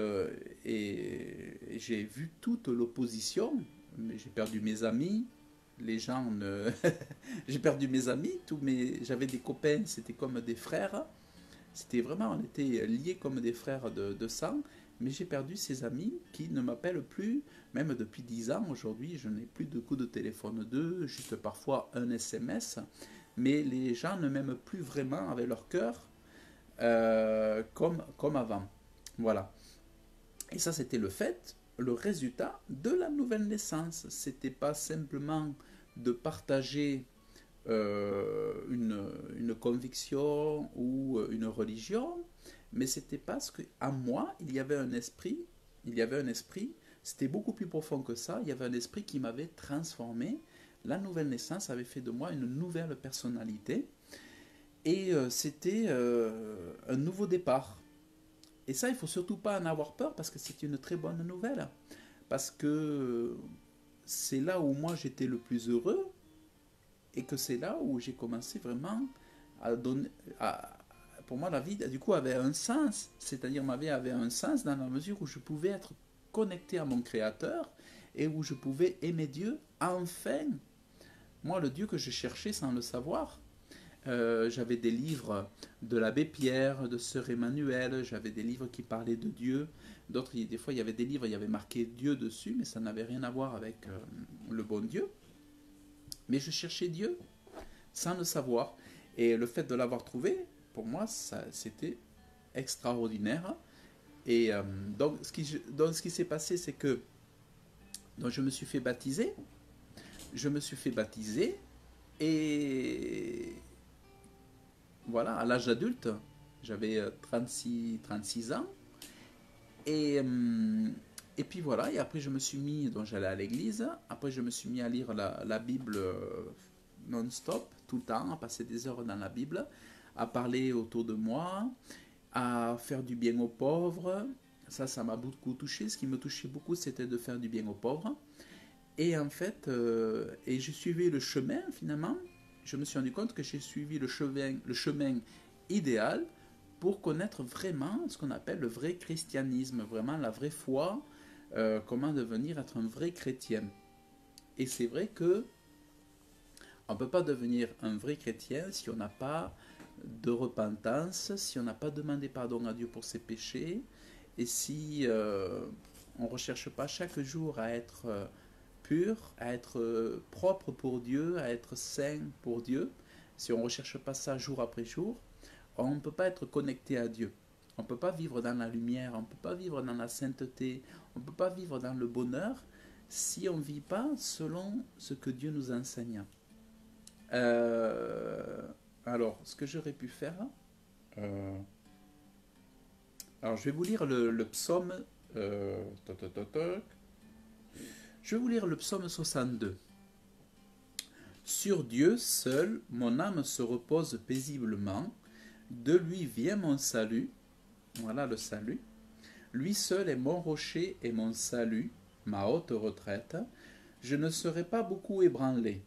j'ai vu toute l'opposition. J'ai perdu mes amis, les gens ne... j'ai perdu mes amis, j'avais des copains, c'était comme des frères. C'était vraiment, on était liés comme des frères de sang, mais j'ai perdu ces amis qui ne m'appellent plus, même depuis 10 ans. Aujourd'hui, je n'ai plus de coups de téléphone d'eux, juste parfois un SMS, mais les gens ne m'aiment plus vraiment avec leur cœur comme avant. Voilà. Et ça, c'était le résultat de la nouvelle naissance. C'était pas simplement de partager une conviction ou une religion, mais c'était parce qu'en moi, il y avait un esprit, c'était beaucoup plus profond que ça, il y avait un esprit qui m'avait transformé. La nouvelle naissance avait fait de moi une nouvelle personnalité, et c'était un nouveau départ. Et ça, il ne faut surtout pas en avoir peur, parce que c'est une très bonne nouvelle, parce que c'est là où moi j'étais le plus heureux, et que c'est là où j'ai commencé vraiment à donner... pour moi, la vie, du coup, avait un sens. C'est-à-dire, ma vie avait un sens dans la mesure où je pouvais être connecté à mon Créateur et où je pouvais aimer Dieu enfin. Moi, le Dieu que je cherchais sans le savoir. J'avais des livres de l'abbé Pierre, de sœur Emmanuel, j'avais des livres qui parlaient de Dieu. D'autres, des fois, il y avait des livres, il y avait marqué Dieu dessus, mais ça n'avait rien à voir avec le bon Dieu. Mais je cherchais Dieu sans le savoir. Et le fait de l'avoir trouvé, pour moi, c'était extraordinaire. Et donc, ce qui s'est passé, c'est que donc, je me suis fait baptiser. Et voilà, à l'âge adulte, j'avais 36 ans. Et puis voilà, et après je me suis mis, donc j'allais à l'église, après je me suis mis à lire la Bible non-stop, tout le temps, à passer des heures dans la Bible, à parler autour de moi, à faire du bien aux pauvres. Ça m'a beaucoup touché. Ce qui me touchait beaucoup, c'était de faire du bien aux pauvres. Et en fait, et j'ai suivi le chemin finalement. Je me suis rendu compte que j'ai suivi le chemin idéal pour connaître vraiment ce qu'on appelle le vrai christianisme, vraiment la vraie foi, comment devenir être un vrai chrétien. Et c'est vrai que on ne peut pas devenir un vrai chrétien si on n'a pas de repentance, si on n'a pas demandé pardon à Dieu pour ses péchés, et si on ne recherche pas chaque jour à être pur, à être propre pour Dieu, à être saint pour Dieu, si on ne recherche pas ça jour après jour, on ne peut pas être connecté à Dieu. On ne peut pas vivre dans la lumière, on ne peut pas vivre dans la sainteté, on ne peut pas vivre dans le bonheur si on ne vit pas selon ce que Dieu nous enseigne. Alors, ce que j'aurais pu faire... alors, je vais vous lire le psaume... Je vais vous lire le psaume 62. Sur Dieu seul, mon âme se repose paisiblement. De lui vient mon salut. Voilà le salut. Lui seul est mon rocher et mon salut, ma haute retraite. Je ne serai pas beaucoup ébranlé.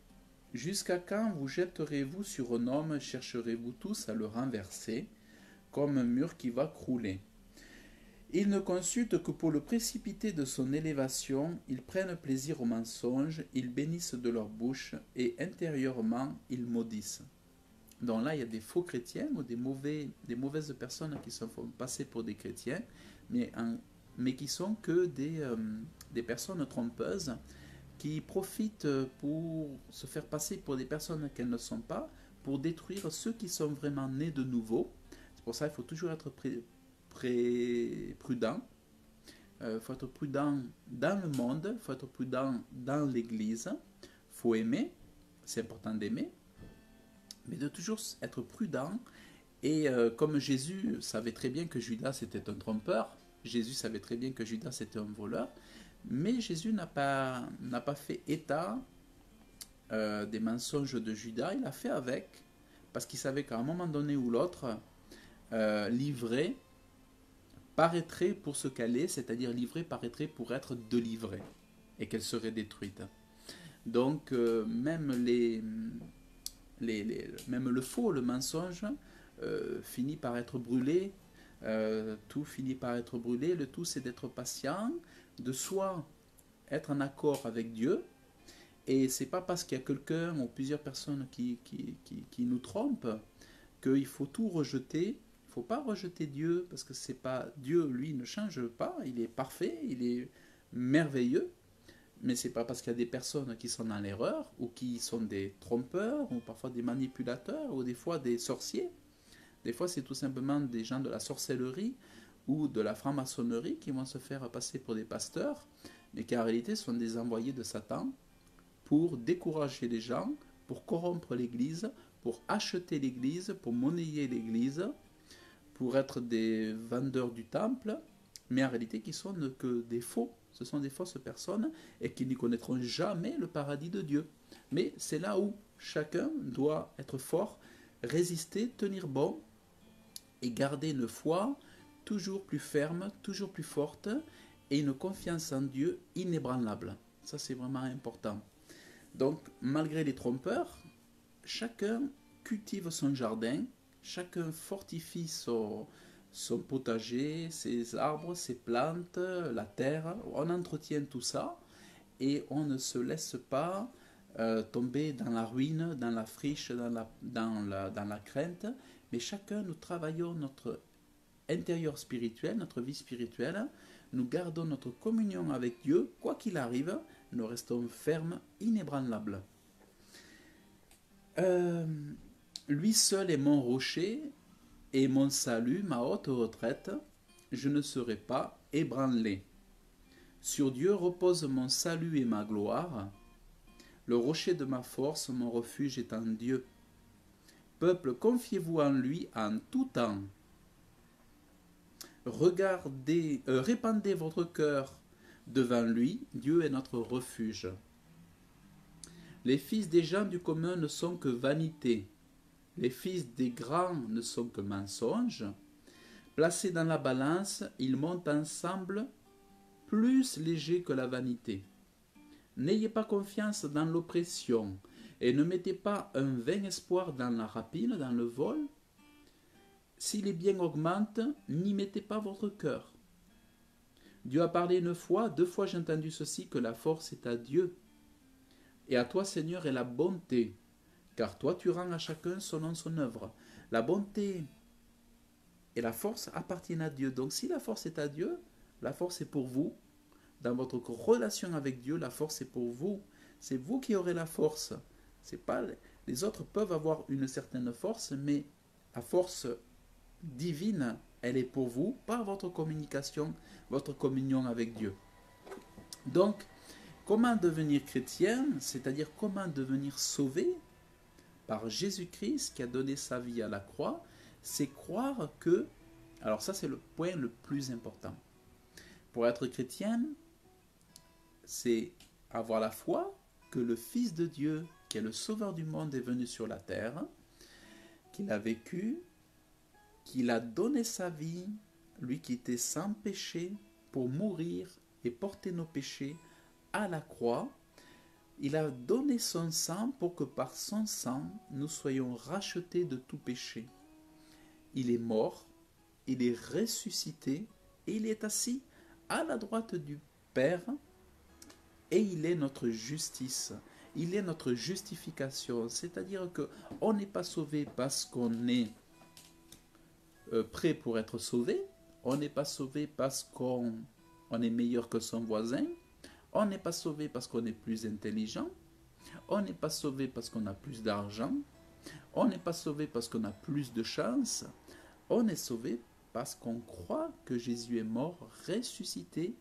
Jusqu'à quand vous jetterez-vous sur un homme, chercherez-vous tous à le renverser, comme un mur qui va crouler? Ils ne consultent que pour le précipiter de son élévation, ils prennent plaisir au mensonge, ils bénissent de leur bouche, et intérieurement ils maudissent. Donc là, il y a des faux chrétiens ou des mauvaises personnes qui se font passer pour des chrétiens, mais qui sont que des personnes trompeuses, qui profitent pour se faire passer pour des personnes qu'elles ne sont pas, pour détruire ceux qui sont vraiment nés de nouveau. C'est pour ça qu'il faut toujours être prudent. Il faut être prudent dans le monde, il faut être prudent dans l'église. Il faut aimer, c'est important d'aimer, mais de toujours être prudent Et comme Jésus savait très bien que Judas était un trompeur, Jésus savait très bien que Judas était un voleur, mais Jésus n'a pas fait état des mensonges de Judas, il a fait avec, parce qu'il savait qu'à un moment donné ou l'autre, livrée paraîtrait pour ce qu'elle est, c'est-à-dire livrée paraîtrait pour être délivrée, et qu'elle serait détruite. Donc même même le faux, le mensonge, finit par être brûlé, tout finit par être brûlé, le tout c'est d'être patient, de soit être en accord avec Dieu, et c'est pas parce qu'il y a quelqu'un ou plusieurs personnes qui nous trompent qu'il faut tout rejeter. Il ne faut pas rejeter Dieu, parce que c'est pas Dieu, lui, ne change pas, il est parfait, il est merveilleux, mais c'est pas parce qu'il y a des personnes qui sont dans l'erreur, ou qui sont des trompeurs, ou parfois des manipulateurs, ou des fois des sorciers. Des fois, c'est tout simplement des gens de la sorcellerie ou de la franc-maçonnerie qui vont se faire passer pour des pasteurs, mais qui en réalité sont des envoyés de Satan pour décourager les gens, pour corrompre l'Église, pour acheter l'Église, pour monnayer l'Église, pour être des vendeurs du temple, mais en réalité qui sont que des faux. Ce sont des fausses personnes et qui ne connaîtront jamais le paradis de Dieu. Mais c'est là où chacun doit être fort, résister, tenir bon et garder une foi toujours plus ferme, toujours plus forte et une confiance en Dieu inébranlable. Ça, c'est vraiment important. Donc, malgré les trompeurs, chacun cultive son jardin, chacun fortifie son potager, ses arbres, ses plantes, la terre. On entretient tout ça et on ne se laisse pas tomber dans la ruine, dans la friche, dans la crainte. Mais chacun, nous travaillons notre intérieur spirituel, notre vie spirituelle. Nous gardons notre communion avec Dieu, quoi qu'il arrive, nous restons fermes, inébranlables. Lui seul est mon rocher et mon salut, ma haute retraite, je ne serai pas ébranlé. Sur Dieu repose mon salut et ma gloire, le rocher de ma force, mon refuge est en Dieu. Peuple, confiez-vous en lui en tout temps. Répandez votre cœur devant lui, Dieu est notre refuge. Les fils des gens du commun ne sont que vanité, les fils des grands ne sont que mensonges. Placés dans la balance, ils montent ensemble plus légers que la vanité. N'ayez pas confiance dans l'oppression, et ne mettez pas un vain espoir dans la rapine, dans le vol. Si les biens augmentent, n'y mettez pas votre cœur. Dieu a parlé une fois, 2 fois j'ai entendu ceci, que la force est à Dieu. Et à toi, Seigneur, est la bonté, car toi tu rends à chacun selon son œuvre. La bonté et la force appartiennent à Dieu. Donc si la force est à Dieu, la force est pour vous. Dans votre relation avec Dieu, la force est pour vous. C'est vous qui aurez la force. C'est pas les autres peuvent avoir une certaine force, mais la force divine, elle est pour vous, par votre communication, votre communion avec Dieu. Donc, comment devenir chrétien, c'est-à-dire comment devenir sauvé par Jésus-Christ qui a donné sa vie à la croix, c'est croire que, alors ça c'est le point le plus important. Pour être chrétien, c'est avoir la foi que le Fils de Dieu, qui est le Sauveur du monde, est venu sur la terre, qu'il a vécu, qu'il a donné sa vie, lui qui était sans péché, pour mourir et porter nos péchés à la croix. Il a donné son sang pour que par son sang, nous soyons rachetés de tout péché. Il est mort, il est ressuscité et il est assis à la droite du Père et il est notre justice. Il est notre justification, c'est-à-dire qu'on n'est pas sauvé parce qu'on est prêt pour être sauvé, on n'est pas sauvé parce qu'on est meilleur que son voisin, on n'est pas sauvé parce qu'on est plus intelligent, on n'est pas sauvé parce qu'on a plus d'argent, on n'est pas sauvé parce qu'on a plus de chance, on est sauvé parce qu'on croit que Jésus est mort, ressuscité,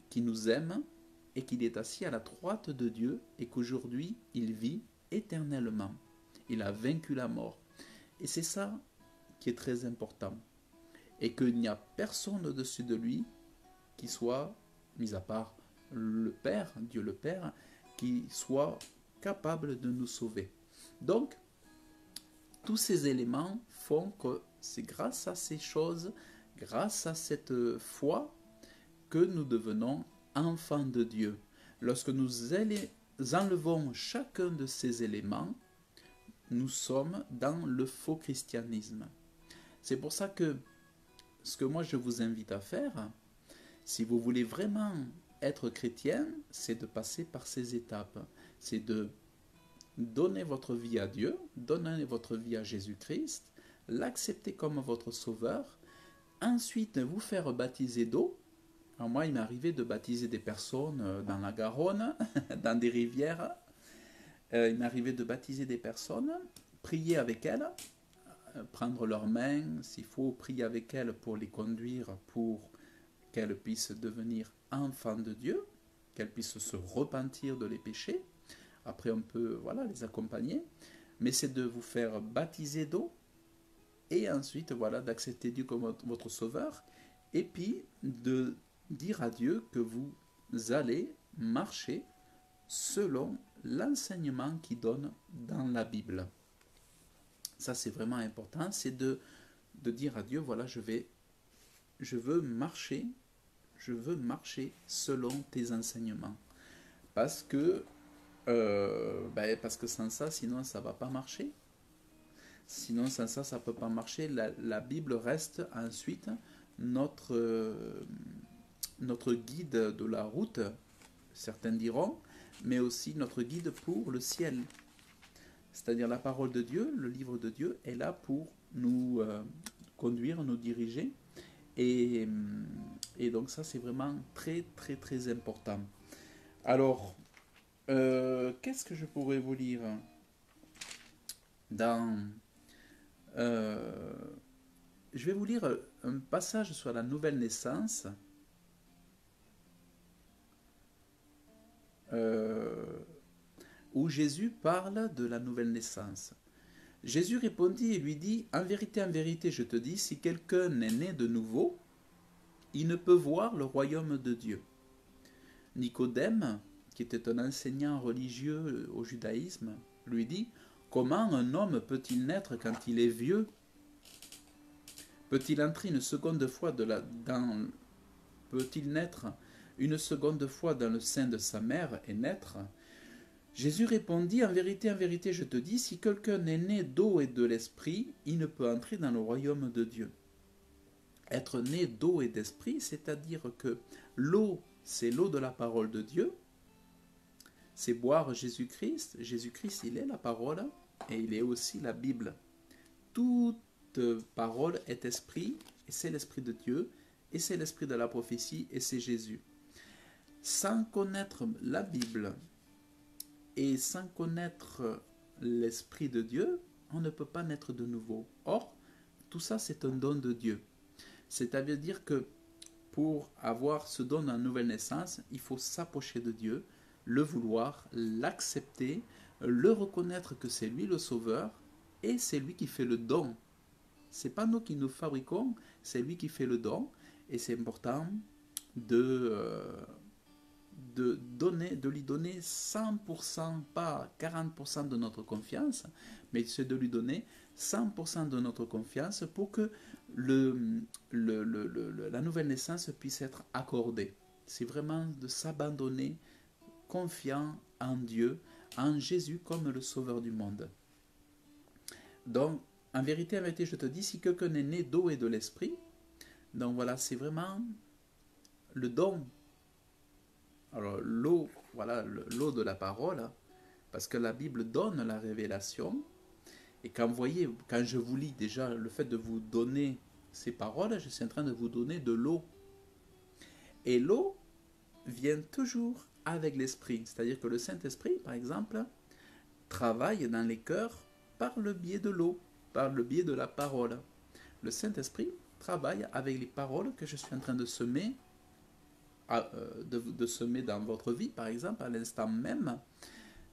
qui nous aime et qu'il est assis à la droite de Dieu et qu'aujourd'hui il vit éternellement. Il a vaincu la mort. Et c'est ça qui est très important. Et qu'il n'y a personne au-dessus de lui qui soit, mis à part le Père, Dieu le Père, qui soit capable de nous sauver. Donc, tous ces éléments font que c'est grâce à ces choses, grâce à cette foi, que nous devenons enfants de Dieu. Lorsque nous enlevons chacun de ces éléments, nous sommes dans le faux christianisme. C'est pour ça que ce que moi je vous invite à faire, si vous voulez vraiment être chrétien, c'est de passer par ces étapes. C'est de donner votre vie à Dieu, donner votre vie à Jésus-Christ, l'accepter comme votre sauveur, ensuite vous faire baptiser d'eau. Alors moi, il m'est arrivé de baptiser des personnes dans la Garonne, dans des rivières. Il m'est arrivé de baptiser des personnes, prier avec elles, prendre leurs mains, s'il faut, prier avec elles pour les conduire, pour qu'elles puissent devenir enfants de Dieu, qu'elles puissent se repentir de les péchés. Après, on peut les accompagner. Mais c'est de vous faire baptiser d'eau et ensuite d'accepter Dieu comme votre sauveur et puis de dire à Dieu que vous allez marcher selon l'enseignement qu'il donne dans la Bible. Ça, c'est vraiment important, c'est de dire à Dieu, voilà, je veux marcher selon tes enseignements. Parce que sans ça, sinon, ça ne va pas marcher. Sinon, sans ça, ça ne peut pas marcher. La Bible reste ensuite notre guide de la route, certains diront, mais aussi notre guide pour le ciel. C'est-à-dire la parole de Dieu, le livre de Dieu est là pour nous conduire, nous diriger. Et donc ça, c'est vraiment très, très, très important. Alors, qu'est-ce que je pourrais vous lire je vais vous lire un passage sur la nouvelle naissance. Où Jésus parle de la nouvelle naissance. Jésus répondit et lui dit, en vérité, je te dis, si quelqu'un est né de nouveau, il ne peut voir le royaume de Dieu. Nicodème, qui était un enseignant religieux au judaïsme, lui dit, comment un homme peut-il naître quand il est vieux? Peut-il entrer une seconde fois peut-il naître une seconde fois dans le sein de sa mère et naître? Jésus répondit, en vérité, je te dis, si quelqu'un est né d'eau et de l'esprit, il ne peut entrer dans le royaume de Dieu. Être né d'eau et d'esprit, c'est-à-dire que l'eau, c'est l'eau de la parole de Dieu, c'est boire Jésus-Christ. Jésus-Christ, il est la parole et il est aussi la Bible. Toute parole est esprit, et c'est l'esprit de Dieu, et c'est l'esprit de la prophétie, et c'est Jésus. Sans connaître la Bible et sans connaître l'esprit de Dieu, on ne peut pas naître de nouveau. Or, tout ça, c'est un don de Dieu. C'est-à-dire que pour avoir ce don de nouvelle naissance, il faut s'approcher de Dieu, le vouloir, l'accepter, le reconnaître que c'est lui le sauveur, et c'est lui qui fait le don. C'est pas nous qui nous fabriquons, c'est lui qui fait le don, et c'est important de lui donner 100%, pas 40% de notre confiance, mais c'est de lui donner 100% de notre confiance pour que la nouvelle naissance puisse être accordée. C'est vraiment de s'abandonner confiant en Dieu, en Jésus comme le sauveur du monde. Donc, en vérité, je te dis, si quelqu'un est né d'eau et de l'esprit, donc voilà, c'est vraiment le don. Alors, l'eau, l'eau de la parole, parce que la Bible donne la révélation. Et quand je vous lis déjà le fait de vous donner ces paroles, je suis en train de vous donner de l'eau. Et l'eau vient toujours avec l'esprit. C'est-à-dire que le Saint-Esprit, par exemple, travaille dans les cœurs par le biais de l'eau, par le biais de la parole. Le Saint-Esprit travaille avec les paroles que je suis en train de semer, de semer dans votre vie, par exemple, à l'instant même.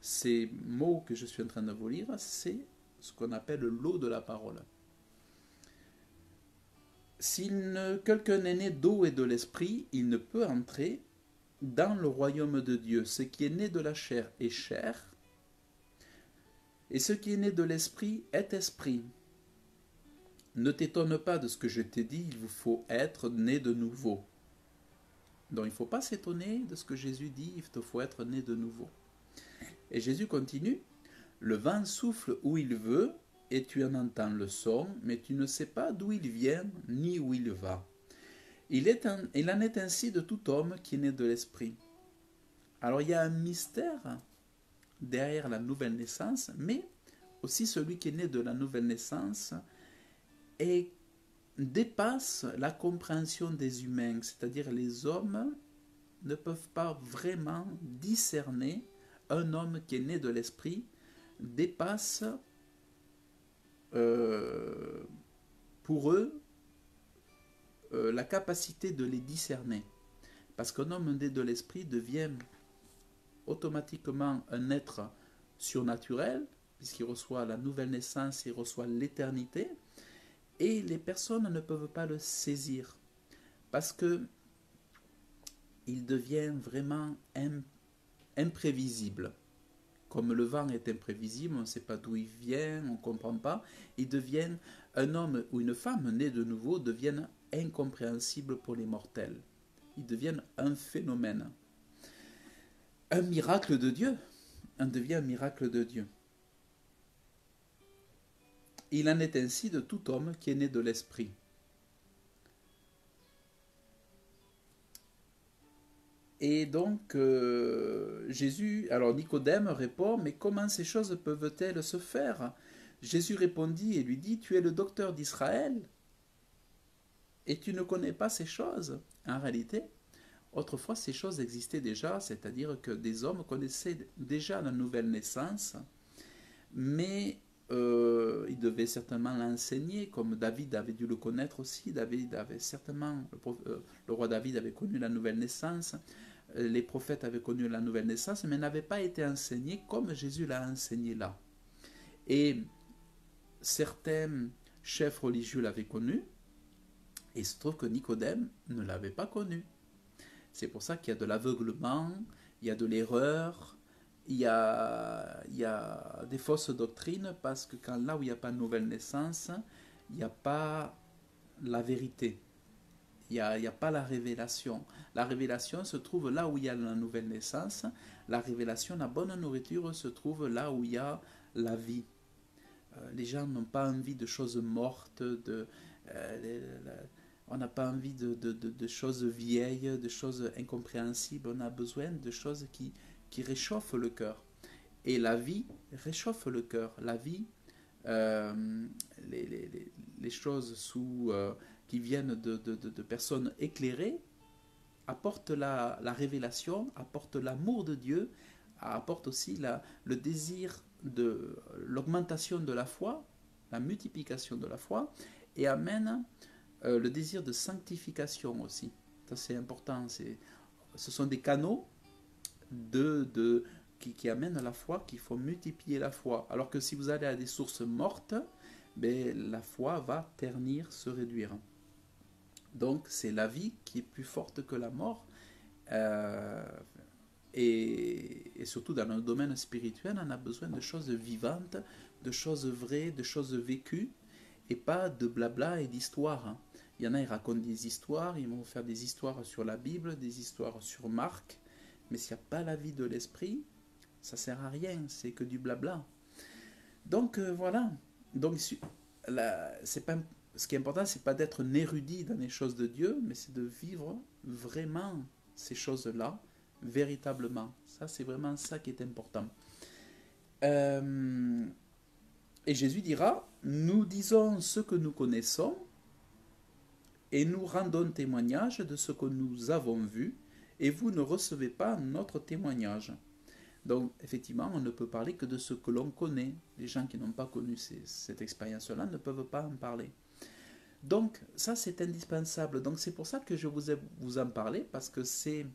Ces mots que je suis en train de vous lire, c'est ce qu'on appelle l'eau de la parole. Si quelqu'un est né d'eau et de l'esprit, il ne peut entrer dans le royaume de Dieu. Ce qui est né de la chair est chair, et ce qui est né de l'esprit est esprit. Ne t'étonne pas de ce que je t'ai dit, il vous faut être né de nouveau. Donc il ne faut pas s'étonner de ce que Jésus dit, il te faut être né de nouveau. Et Jésus continue, le vent souffle où il veut, et tu en entends le son, mais tu ne sais pas d'où il vient, ni où il va. Il en est ainsi de tout homme qui est né de l'esprit. Alors il y a un mystère derrière la nouvelle naissance, mais aussi celui qui est né de la nouvelle naissance et dépasse la compréhension des humains, c'est-à-dire les hommes ne peuvent pas vraiment discerner un homme qui est né de l'esprit, dépasse pour eux la capacité de les discerner. Parce qu'un homme né de l'esprit devient automatiquement un être surnaturel, puisqu'il reçoit la nouvelle naissance, il reçoit l'éternité, et les personnes ne peuvent pas le saisir, parce que il devient vraiment imprévisible. Comme le vent est imprévisible, on ne sait pas d'où il vient, on ne comprend pas, il devient, un homme ou une femme née de nouveau deviennent incompréhensibles pour les mortels. Ils deviennent un phénomène. Un miracle de Dieu. On devient un miracle de Dieu. Il en est ainsi de tout homme qui est né de l'esprit. Et donc, Jésus, alors Nicodème répond, mais comment ces choses peuvent-elles se faire? Jésus répondit et lui dit, tu es le docteur d'Israël et tu ne connais pas ces choses. En réalité, autrefois, ces choses existaient déjà, c'est-à-dire que des hommes connaissaient déjà la nouvelle naissance, mais ils devaient certainement l'enseigner, comme David avait dû le connaître aussi. David avait certainement, le roi David avait connu la nouvelle naissance, les prophètes avaient connu la nouvelle naissance, mais n'avaient pas été enseignés comme Jésus l'a enseigné là. Et certains chefs religieux l'avaient connu, et il se trouve que Nicodème ne l'avait pas connu. C'est pour ça qu'il y a de l'aveuglement, il y a de l'erreur, il y a des fausses doctrines, parce que quand là où il n'y a pas de nouvelle naissance, il n'y a pas la vérité. Il n'y a pas la révélation. La révélation se trouve là où il y a la nouvelle naissance. La révélation, la bonne nourriture se trouve là où il y a la vie. Les gens n'ont pas envie de choses mortes, on n'a pas envie de choses vieilles, de choses incompréhensibles. On a besoin de choses qui réchauffent le cœur. Et la vie réchauffe le cœur. La vie, les choses qui viennent de personnes éclairées apportent la révélation, apportent l'amour de Dieu, apportent aussi le désir de l'augmentation de la foi, la multiplication de la foi, et amènent le désir de sanctification aussi. Ça c'est important. Ce sont des canaux qui amènent la foi, qui font multiplier la foi. Alors que si vous allez à des sources mortes, ben, la foi va ternir, se réduire. Donc c'est la vie qui est plus forte que la mort. Et surtout dans le domaine spirituel, on a besoin de choses vivantes, de choses vraies, de choses vécues, et pas de blabla et d'histoires. Il y en a, ils racontent des histoires, ils vont faire des histoires sur la Bible, des histoires sur Marc, mais s'il n'y a pas la vie de l'esprit, ça ne sert à rien, c'est que du blabla. Donc voilà. Donc c'est pas, ce qui est important, c'est pas d'être un érudit dans les choses de Dieu, mais c'est de vivre vraiment ces choses-là, véritablement. Ça, c'est vraiment ça qui est important. Et Jésus dira, nous disons ce que nous connaissons et nous rendons témoignage de ce que nous avons vu, et vous ne recevez pas notre témoignage. Donc, effectivement, on ne peut parler que de ce que l'on connaît. Les gens qui n'ont pas connu cette expérience-là ne peuvent pas en parler. Donc, ça, c'est indispensable. Donc, c'est pour ça que je vous en parler, parce que c'est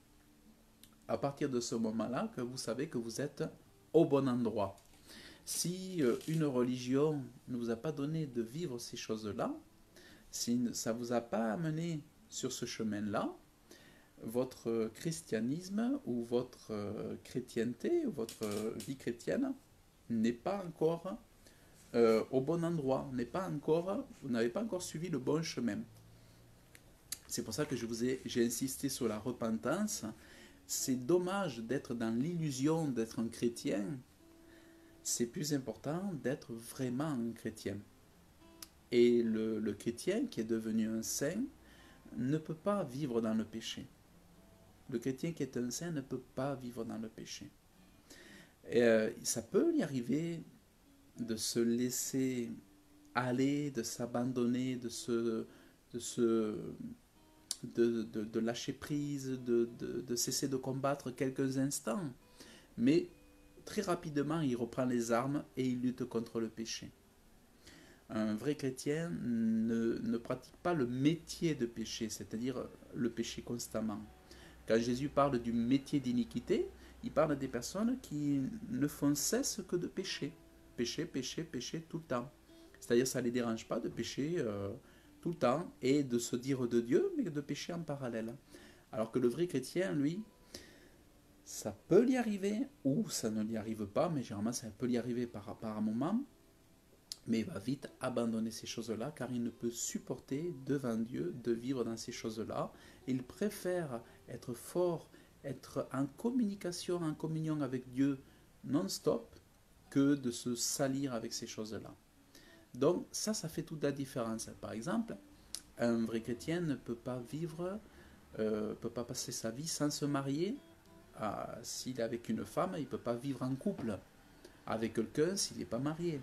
à partir de ce moment-là que vous savez que vous êtes au bon endroit. Si une religion ne vous a pas donné de vivre ces choses-là, si ça ne vous a pas amené sur ce chemin-là, votre christianisme ou votre chrétienté ou votre vie chrétienne n'est pas encore au bon endroit, vous n'avez pas encore suivi le bon chemin. C'est pour ça que j'ai insisté sur la repentance. C'est dommage d'être dans l'illusion d'être un chrétien. C'est plus important d'être vraiment un chrétien. Et le chrétien qui est devenu un saint ne peut pas vivre dans le péché. Le chrétien qui est un saint ne peut pas vivre dans le péché. Et, ça peut lui arriver de se laisser aller, de s'abandonner, de lâcher prise, de cesser de combattre quelques instants. Mais très rapidement, il reprend les armes et il lutte contre le péché. Un vrai chrétien ne pratique pas le métier de péché, c'est-à-dire le péché constamment. Quand Jésus parle du métier d'iniquité, il parle des personnes qui ne font cesse que de pécher. Pécher, pécher, pécher tout le temps. C'est-à-dire ça ne les dérange pas de pécher tout le temps et de se dire de Dieu, mais de pécher en parallèle. Alors que le vrai chrétien, lui, ça peut lui arriver, ou ça ne lui arrive pas, mais généralement ça peut lui arriver par un moment, mais il va vite abandonner ces choses-là, car il ne peut supporter devant Dieu de vivre dans ces choses-là. Il préfère être fort, être en communication, en communion avec Dieu non-stop, que de se salir avec ces choses-là. Donc ça fait toute la différence. Par exemple, un vrai chrétien ne peut pas vivre, peut pas passer sa vie sans se marier. S'il est avec une femme, il ne peut pas vivre en couple avec quelqu'un s'il n'est pas marié.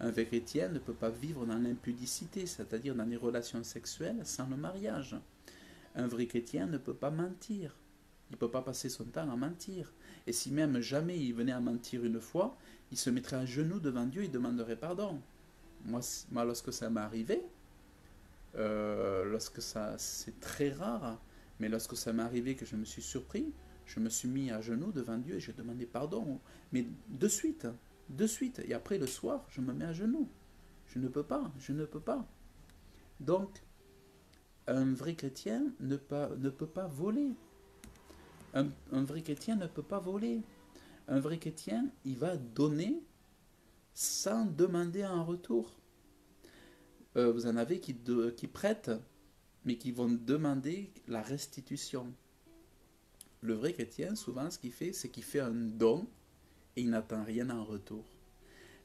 Un vrai chrétien ne peut pas vivre dans l'impudicité, c'est-à-dire dans les relations sexuelles sans le mariage. Un vrai chrétien ne peut pas mentir. Il ne peut pas passer son temps à mentir. Et si même jamais il venait à mentir une fois, il se mettrait à genoux devant Dieu et demanderait pardon. Moi lorsque ça m'est arrivé, c'est très rare, mais lorsque ça m'est arrivé que je me suis surpris, je me suis mis à genoux devant Dieu et j'ai demandé pardon. Mais de suite. Et après le soir, je me mets à genoux. Je ne peux pas. Donc, un vrai chrétien ne peut pas voler. Un vrai chrétien ne peut pas voler. Un vrai chrétien, il va donner sans demander en retour. Vous en avez qui prêtent, mais qui vont demander la restitution. Le vrai chrétien, souvent, ce qu'il fait, c'est qu'il fait un don et il n'attend rien en retour.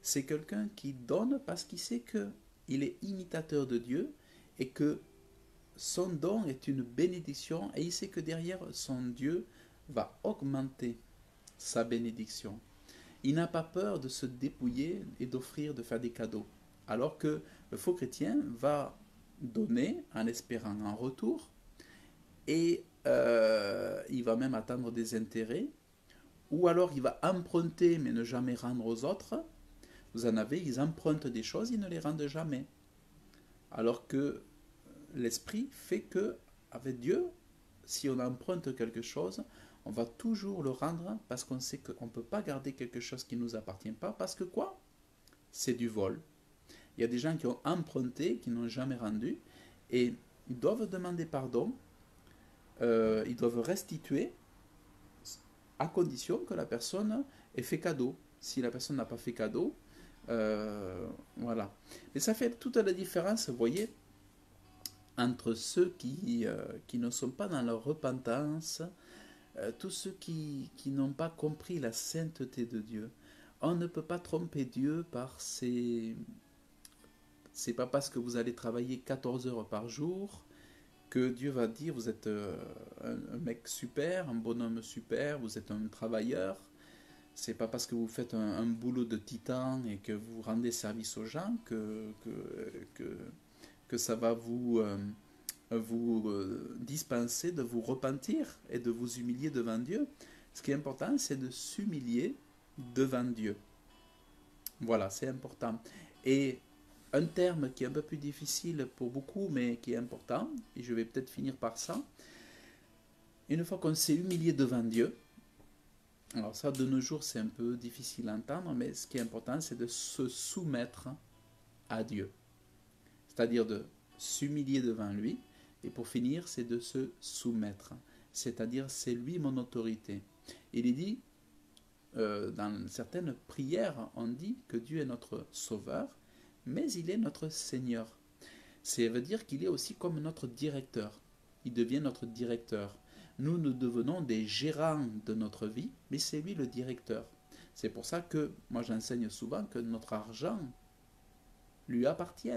C'est quelqu'un qui donne parce qu'il sait qu'il est imitateur de Dieu et que son don est une bénédiction et il sait que derrière son Dieu va augmenter sa bénédiction. Il n'a pas peur de se dépouiller et d'offrir, de faire des cadeaux. Alors que le faux chrétien va donner en espérant en retour et il va même attendre des intérêts, ou alors il va emprunter mais ne jamais rendre aux autres. Vous en avez, ils empruntent des choses, ils ne les rendent jamais. Alors que l'esprit fait que, avec Dieu, si on emprunte quelque chose, on va toujours le rendre parce qu'on sait qu'on ne peut pas garder quelque chose qui ne nous appartient pas. Parce que quoi? C'est du vol. Il y a des gens qui ont emprunté, qui n'ont jamais rendu, et ils doivent demander pardon, ils doivent restituer, à condition que la personne ait fait cadeau. Si la personne n'a pas fait cadeau, voilà. Mais ça fait toute la différence, vous voyez, entre ceux qui ne sont pas dans leur repentance, tous ceux qui n'ont pas compris la sainteté de Dieu. On ne peut pas tromper Dieu par ses... C'est pas parce que vous allez travailler 14 heures par jour que Dieu va dire vous êtes un mec super, un bonhomme super, vous êtes un travailleur. C'est pas parce que vous faites un boulot de titan et que vous rendez service aux gens que ça va vous dispenser de vous repentir et de vous humilier devant Dieu. Ce qui est important, c'est de s'humilier devant Dieu. Voilà, c'est important. Et un terme qui est un peu plus difficile pour beaucoup, mais qui est important, et je vais peut-être finir par ça. Une fois qu'on s'est humilié devant Dieu, alors ça, de nos jours, c'est un peu difficile à entendre, mais ce qui est important, c'est de se soumettre à Dieu. C'est-à-dire de s'humilier devant lui, et pour finir, c'est de se soumettre. C'est-à-dire, c'est lui mon autorité. Il est dit, dans certaines prières, on dit que Dieu est notre sauveur, mais il est notre Seigneur. Ça veut dire qu'il est aussi comme notre directeur. Il devient notre directeur. Nous devenons des gérants de notre vie, mais c'est lui le directeur. C'est pour ça que moi j'enseigne souvent que notre argent lui appartient.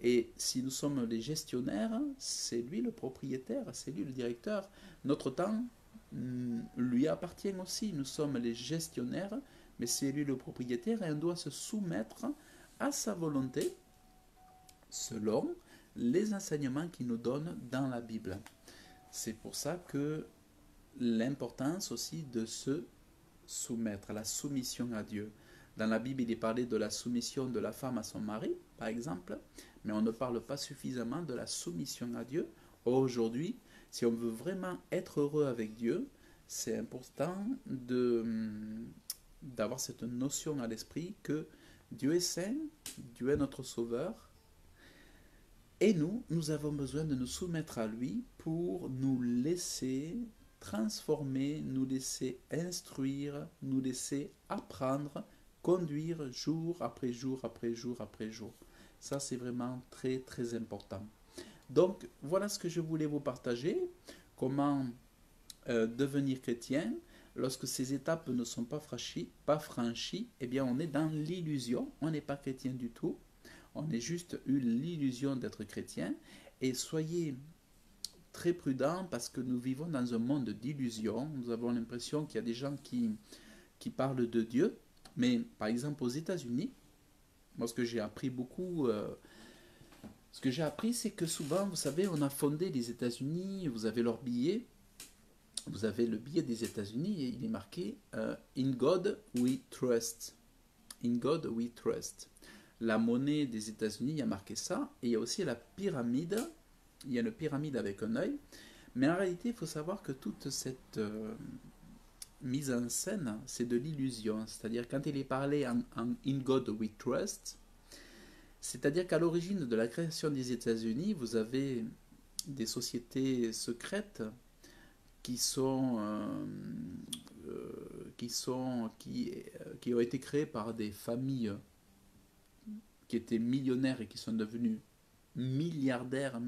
Et si nous sommes les gestionnaires, c'est lui le propriétaire, c'est lui le directeur. Notre temps lui appartient aussi. Nous sommes les gestionnaires, mais c'est lui le propriétaire et on doit se soumettre à sa volonté selon les enseignements qu'il nous donne dans la Bible. C'est pour ça que l'importance aussi de se soumettre, la soumission à Dieu. Dans la Bible, il est parlé de la soumission de la femme à son mari, par exemple, mais on ne parle pas suffisamment de la soumission à Dieu. Aujourd'hui, si on veut vraiment être heureux avec Dieu, c'est important d'avoir cette notion à l'esprit que Dieu est saint, Dieu est notre sauveur, et nous avons besoin de nous soumettre à lui pour nous laisser transformer, nous laisser instruire, nous laisser apprendre, conduire jour après jour après jour après jour. Ça, c'est vraiment très très important. Donc, voilà ce que je voulais vous partager. Comment devenir chrétien. Lorsque ces étapes ne sont pas franchies, eh bien on est dans l'illusion, on n'est pas chrétien du tout. On a juste eu l'illusion d'être chrétien. Et soyez très prudents parce que nous vivons dans un monde d'illusions. Nous avons l'impression qu'il y a des gens qui parlent de Dieu. Mais par exemple aux États-Unis, moi ce que j'ai appris beaucoup, ce que j'ai appris c'est que souvent, vous savez, on a fondé les États-Unis, vous avez leur billet, vous avez le billet des États-Unis et il est marqué In God we trust. In God we trust. La monnaie des États-Unis, il y a marqué ça. Et il y a aussi la pyramide. Il y a une pyramide avec un œil. Mais en réalité, il faut savoir que toute cette mise en scène, c'est de l'illusion. C'est-à-dire, quand il est parlé en In God we trust, c'est-à-dire qu'à l'origine de la création des États-Unis, vous avez des sociétés secrètes qui ont été créées par des familles qui étaient millionnaires et qui sont devenus milliardaires,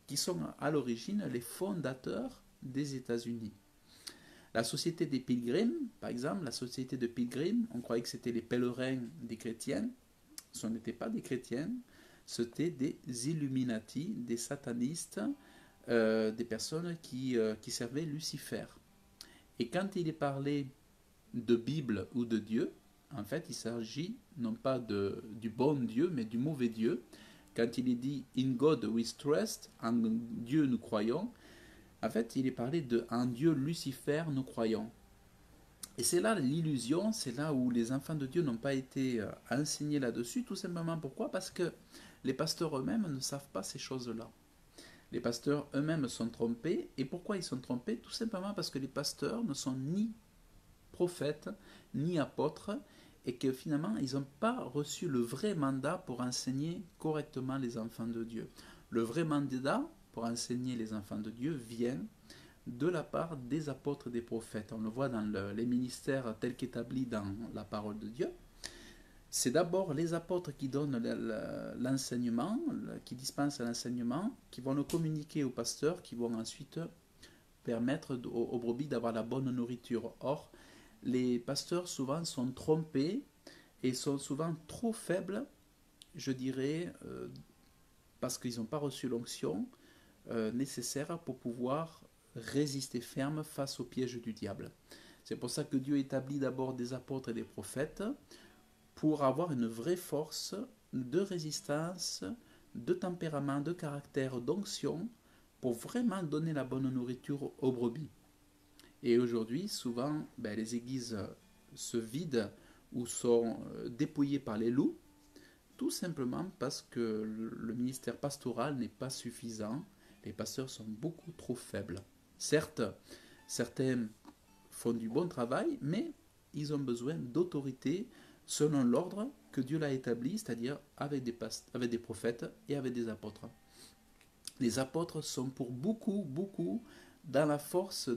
qui sont à l'origine les fondateurs des États-Unis. La société des Pilgrims, par exemple, la société de Pilgrims, on croyait que c'était les pèlerins des chrétiens. Ce n'étaient pas des chrétiens, c'était des Illuminati, des satanistes, des personnes qui servaient Lucifer. Et quand il est parlé de Bible ou de Dieu, en fait, il s'agit non pas du bon Dieu, mais du mauvais Dieu. Quand il est dit « In God we trust », en Dieu nous croyons, en fait, il est parlé de « En Dieu Lucifer nous croyons ». Et c'est là l'illusion, c'est là où les enfants de Dieu n'ont pas été enseignés là-dessus, tout simplement pourquoi ? Parce que les pasteurs eux-mêmes ne savent pas ces choses-là. Les pasteurs eux-mêmes sont trompés. Et pourquoi ils sont trompés ? Tout simplement parce que les pasteurs ne sont ni prophètes, ni apôtres, et que finalement, ils n'ont pas reçu le vrai mandat pour enseigner correctement les enfants de Dieu. Le vrai mandat pour enseigner les enfants de Dieu vient de la part des apôtres et des prophètes. On le voit dans les ministères tels qu'établis dans la parole de Dieu. C'est d'abord les apôtres qui donnent l'enseignement, qui dispensent l'enseignement, qui vont le communiquer aux pasteurs, qui vont ensuite permettre aux brebis d'avoir la bonne nourriture. Or, les pasteurs souvent sont trompés et sont souvent trop faibles, je dirais, parce qu'ils n'ont pas reçu l'onction nécessaire pour pouvoir résister ferme face au piège du diable. C'est pour ça que Dieu établit d'abord des apôtres et des prophètes pour avoir une vraie force de résistance, de tempérament, de caractère, d'onction, pour vraiment donner la bonne nourriture aux brebis. Et aujourd'hui, souvent, les églises se vident ou sont dépouillées par les loups, tout simplement parce que le ministère pastoral n'est pas suffisant. Les pasteurs sont beaucoup trop faibles. Certes, certains font du bon travail, mais ils ont besoin d'autorité, selon l'ordre que Dieu l'a établi, c'est-à-dire avec avec des prophètes et avec des apôtres. Les apôtres sont pour beaucoup dans la force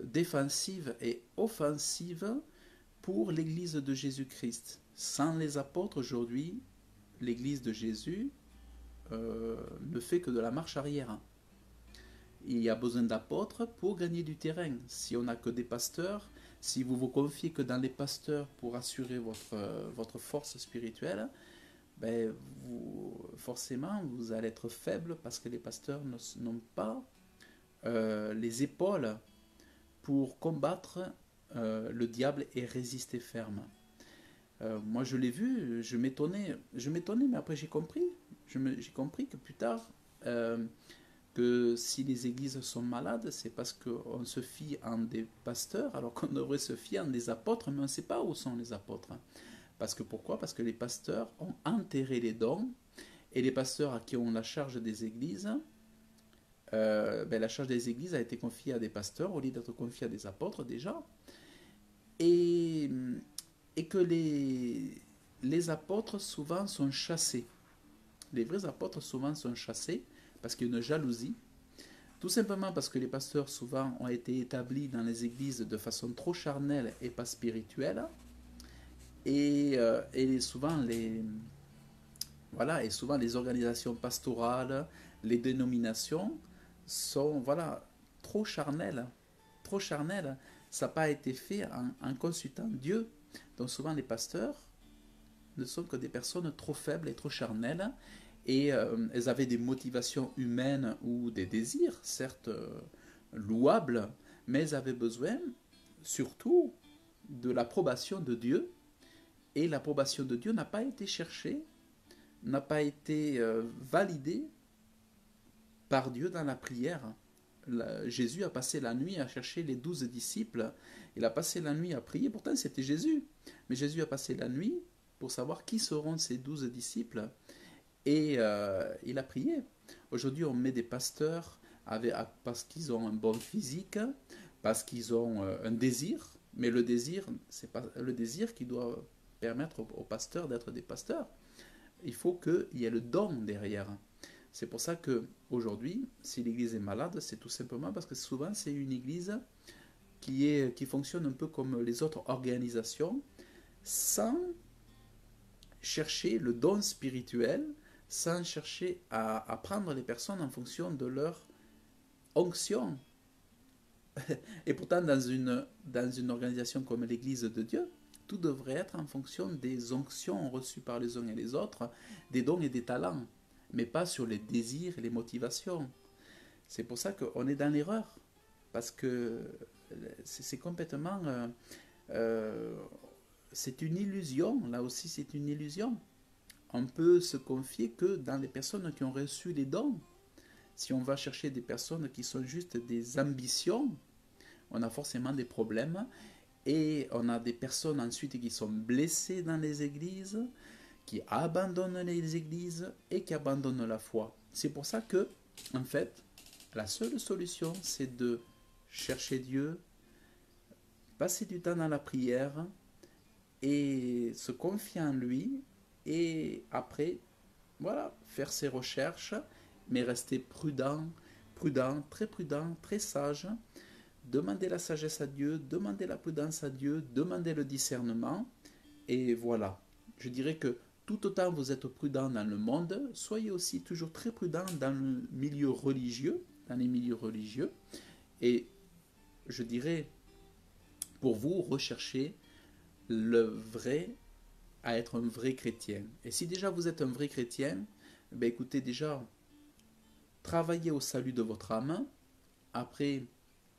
défensive et offensive pour l'Église de Jésus-Christ. Sans les apôtres aujourd'hui, l'Église de Jésus ne fait que de la marche arrière. Il y a besoin d'apôtres pour gagner du terrain. Si on n'a que des pasteurs, si vous vous confiez que dans les pasteurs pour assurer votre force spirituelle, ben forcément vous allez être faible parce que les pasteurs n'ont pas les épaules pour combattre le diable et résister ferme. Moi je l'ai vu, je m'étonnais, mais après j'ai compris. J'ai compris que plus tard, que si les églises sont malades, c'est parce qu'on se fie en des pasteurs, alors qu'on devrait se fier en des apôtres, mais on ne sait pas où sont les apôtres. Parce que pourquoi? Parce que les pasteurs ont enterré les dons, et les pasteurs à qui on la charge des églises, la charge des églises a été confiée à des pasteurs au lieu d'être confiée à des apôtres déjà. Et que les apôtres souvent sont chassés. Les vrais apôtres souvent sont chassés parce qu'il y a une jalousie, tout simplement parce que les pasteurs souvent ont été établis dans les églises de façon trop charnelle et pas spirituelle, et souvent et souvent les organisations pastorales, les dénominations sont trop charnelles, ça n'a pas été fait en consultant Dieu. Donc souvent les pasteurs ne sont que des personnes trop faibles et trop charnelles, et elles avaient des motivations humaines ou des désirs, certes louables, mais elles avaient besoin surtout de l'approbation de Dieu, et l'approbation de Dieu n'a pas été cherchée, n'a pas été validée par Dieu dans la prière. Jésus a passé la nuit à chercher les 12 disciples, il a passé la nuit à prier, pourtant c'était Jésus, mais Jésus a passé la nuit pour savoir qui seront ces 12 disciples, et il a prié. Aujourd'hui, on met des pasteurs parce qu'ils ont un bon physique, parce qu'ils ont un désir, mais le désir, c'est pas le désir qui doit permettre aux pasteurs d'être des pasteurs. Il faut qu'il y ait le don derrière. C'est pour ça qu'aujourd'hui, si l'église est malade, c'est tout simplement parce que souvent c'est une église qui fonctionne un peu comme les autres organisations, sans chercher le don spirituel, sans chercher à prendre les personnes en fonction de leur onction. Et pourtant, dans une organisation comme l'Église de Dieu, tout devrait être en fonction des onctions reçues par les uns et les autres, des dons et des talents, mais pas sur les désirs et les motivations. C'est pour ça qu'on est dans l'erreur, parce que c'est complètement... c'est une illusion, là aussi c'est une illusion. On peut se confier que dans les personnes qui ont reçu les dons. Si on va chercher des personnes qui sont juste des ambitions, on a forcément des problèmes, et on a des personnes ensuite qui sont blessées dans les églises, qui abandonnent les églises et qui abandonnent la foi. C'est pour ça que, en fait, la seule solution, c'est de chercher Dieu, passer du temps dans la prière et se confier en lui, et après, faire ses recherches, mais rester prudent, très sage, demander la sagesse à Dieu, demander la prudence à Dieu, demander le discernement, et voilà. Je dirais que tout autant vous êtes prudent dans le monde, soyez aussi toujours très prudent dans le milieu religieux, dans les milieux religieux, et je dirais, pour vous, recherchez à être un vrai chrétien. Et si déjà vous êtes un vrai chrétien, écoutez, déjà, travaillez au salut de votre âme. Après,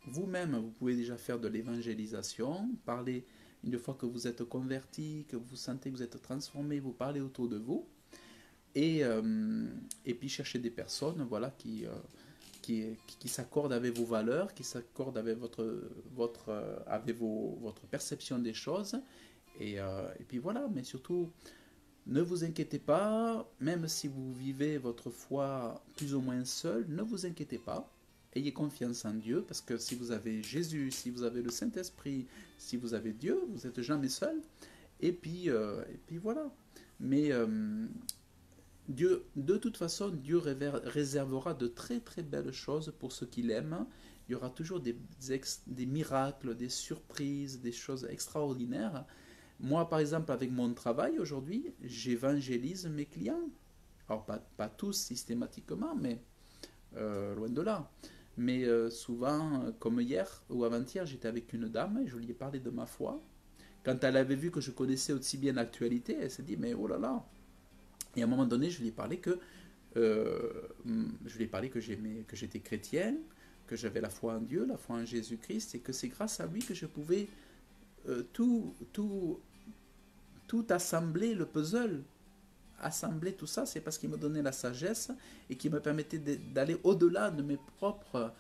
vous-même, vous pouvez déjà faire de l'évangélisation, parler, une fois que vous êtes converti, que vous sentez que vous êtes transformé, vous parlez autour de vous, et puis chercher des personnes qui s'accordent avec vos valeurs, qui s'accordent avec votre perception des choses, et puis voilà. Mais surtout, ne vous inquiétez pas, même si vous vivez votre foi plus ou moins seul, ne vous inquiétez pas. Ayez confiance en Dieu, parce que si vous avez Jésus, si vous avez le Saint-Esprit, si vous avez Dieu, vous n'êtes jamais seul. Et puis voilà. Mais Dieu, de toute façon, Dieu réservera de très très belles choses pour ceux qui l'aiment. Il y aura toujours des miracles, des surprises, des choses extraordinaires. Moi, par exemple, avec mon travail aujourd'hui, j'évangélise mes clients. Alors, pas tous systématiquement, mais loin de là. Mais souvent, comme hier ou avant-hier, j'étais avec une dame et je lui ai parlé de ma foi. Quand elle avait vu que je connaissais aussi bien l'actualité, elle s'est dit, mais oh là là. Et à un moment donné, euh, je lui ai parlé que que j'étais chrétien, que j'avais la foi en Dieu, la foi en Jésus-Christ, et que c'est grâce à lui que je pouvais tout assembler, le puzzle, assembler tout ça, c'est parce qu'il me donnait la sagesse et qui me permettait d'aller au-delà de mes propres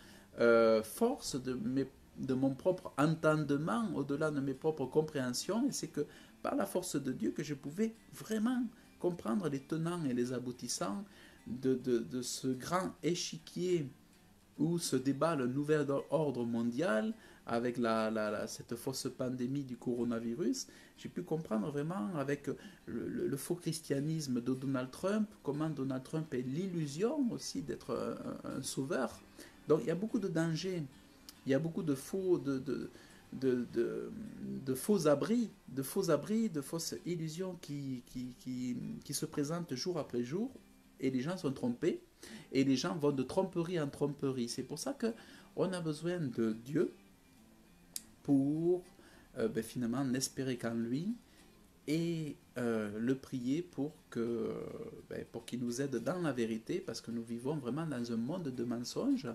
forces, de mon propre entendement, au-delà de mes propres compréhensions. Et c'est que par la force de Dieu que je pouvais vraiment comprendre les tenants et les aboutissants de ce grand échiquier où se débat le nouvel ordre mondial avec cette fausse pandémie du coronavirus. J'ai pu comprendre vraiment avec le faux christianisme de Donald Trump, comment Donald Trump est l'illusion aussi d'être un sauveur. Donc il y a beaucoup de dangers, il y a beaucoup de faux abris, de fausses illusions qui se présentent jour après jour, et les gens sont trompés, et les gens vont de tromperie en tromperie. C'est pour ça que on a besoin de Dieu pour finalement n'espérer qu'en lui et le prier pour qu'il nous aide dans la vérité, parce que nous vivons vraiment dans un monde de mensonges.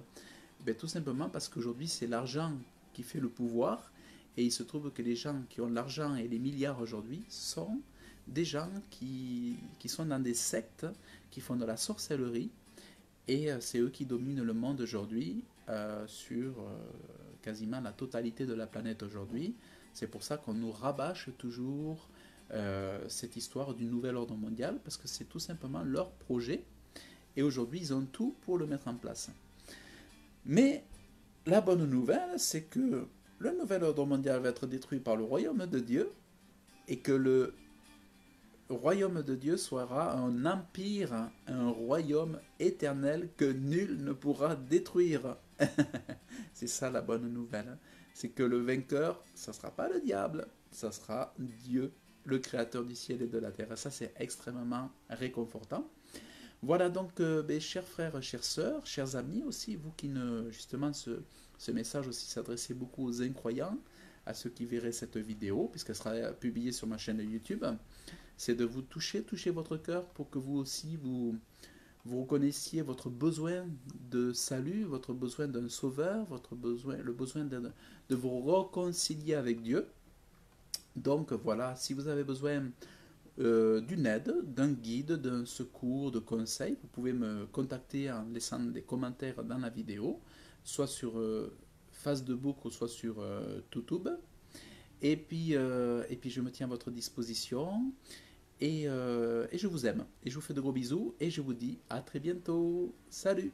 Tout simplement parce qu'aujourd'hui c'est l'argent qui fait le pouvoir, et il se trouve que les gens qui ont l'argent et les milliards aujourd'hui sont des gens qui sont dans des sectes, qui font de la sorcellerie, et c'est eux qui dominent le monde aujourd'hui sur quasiment la totalité de la planète aujourd'hui. C'est pour ça qu'on nous rabâche toujours cette histoire du nouvel ordre mondial, parce que c'est tout simplement leur projet, et aujourd'hui ils ont tout pour le mettre en place. Mais la bonne nouvelle, c'est que le nouvel ordre mondial va être détruit par le royaume de Dieu, et que le royaume de Dieu sera un empire, un royaume éternel que nul ne pourra détruire. C'est ça la bonne nouvelle. C'est que le vainqueur, ça ne sera pas le diable, ça sera Dieu, le créateur du ciel et de la terre. Et ça, c'est extrêmement réconfortant. Voilà donc, chers frères, chères sœurs, chers amis aussi, vous qui ne, justement, ce message aussi s'adressait beaucoup aux incroyants, à ceux qui verraient cette vidéo, puisqu'elle sera publiée sur ma chaîne YouTube. C'est de vous toucher votre cœur pour que vous aussi, vous reconnaissiez votre besoin de salut, votre besoin d'un sauveur, le besoin de vous réconcilier avec Dieu. Donc voilà, si vous avez besoin d'une aide, d'un guide, d'un secours, de conseils, vous pouvez me contacter en laissant des commentaires dans la vidéo, soit sur Facebook ou soit sur YouTube. Et puis je me tiens à votre disposition. Et je vous aime. Et je vous fais de gros bisous. Et je vous dis à très bientôt. Salut!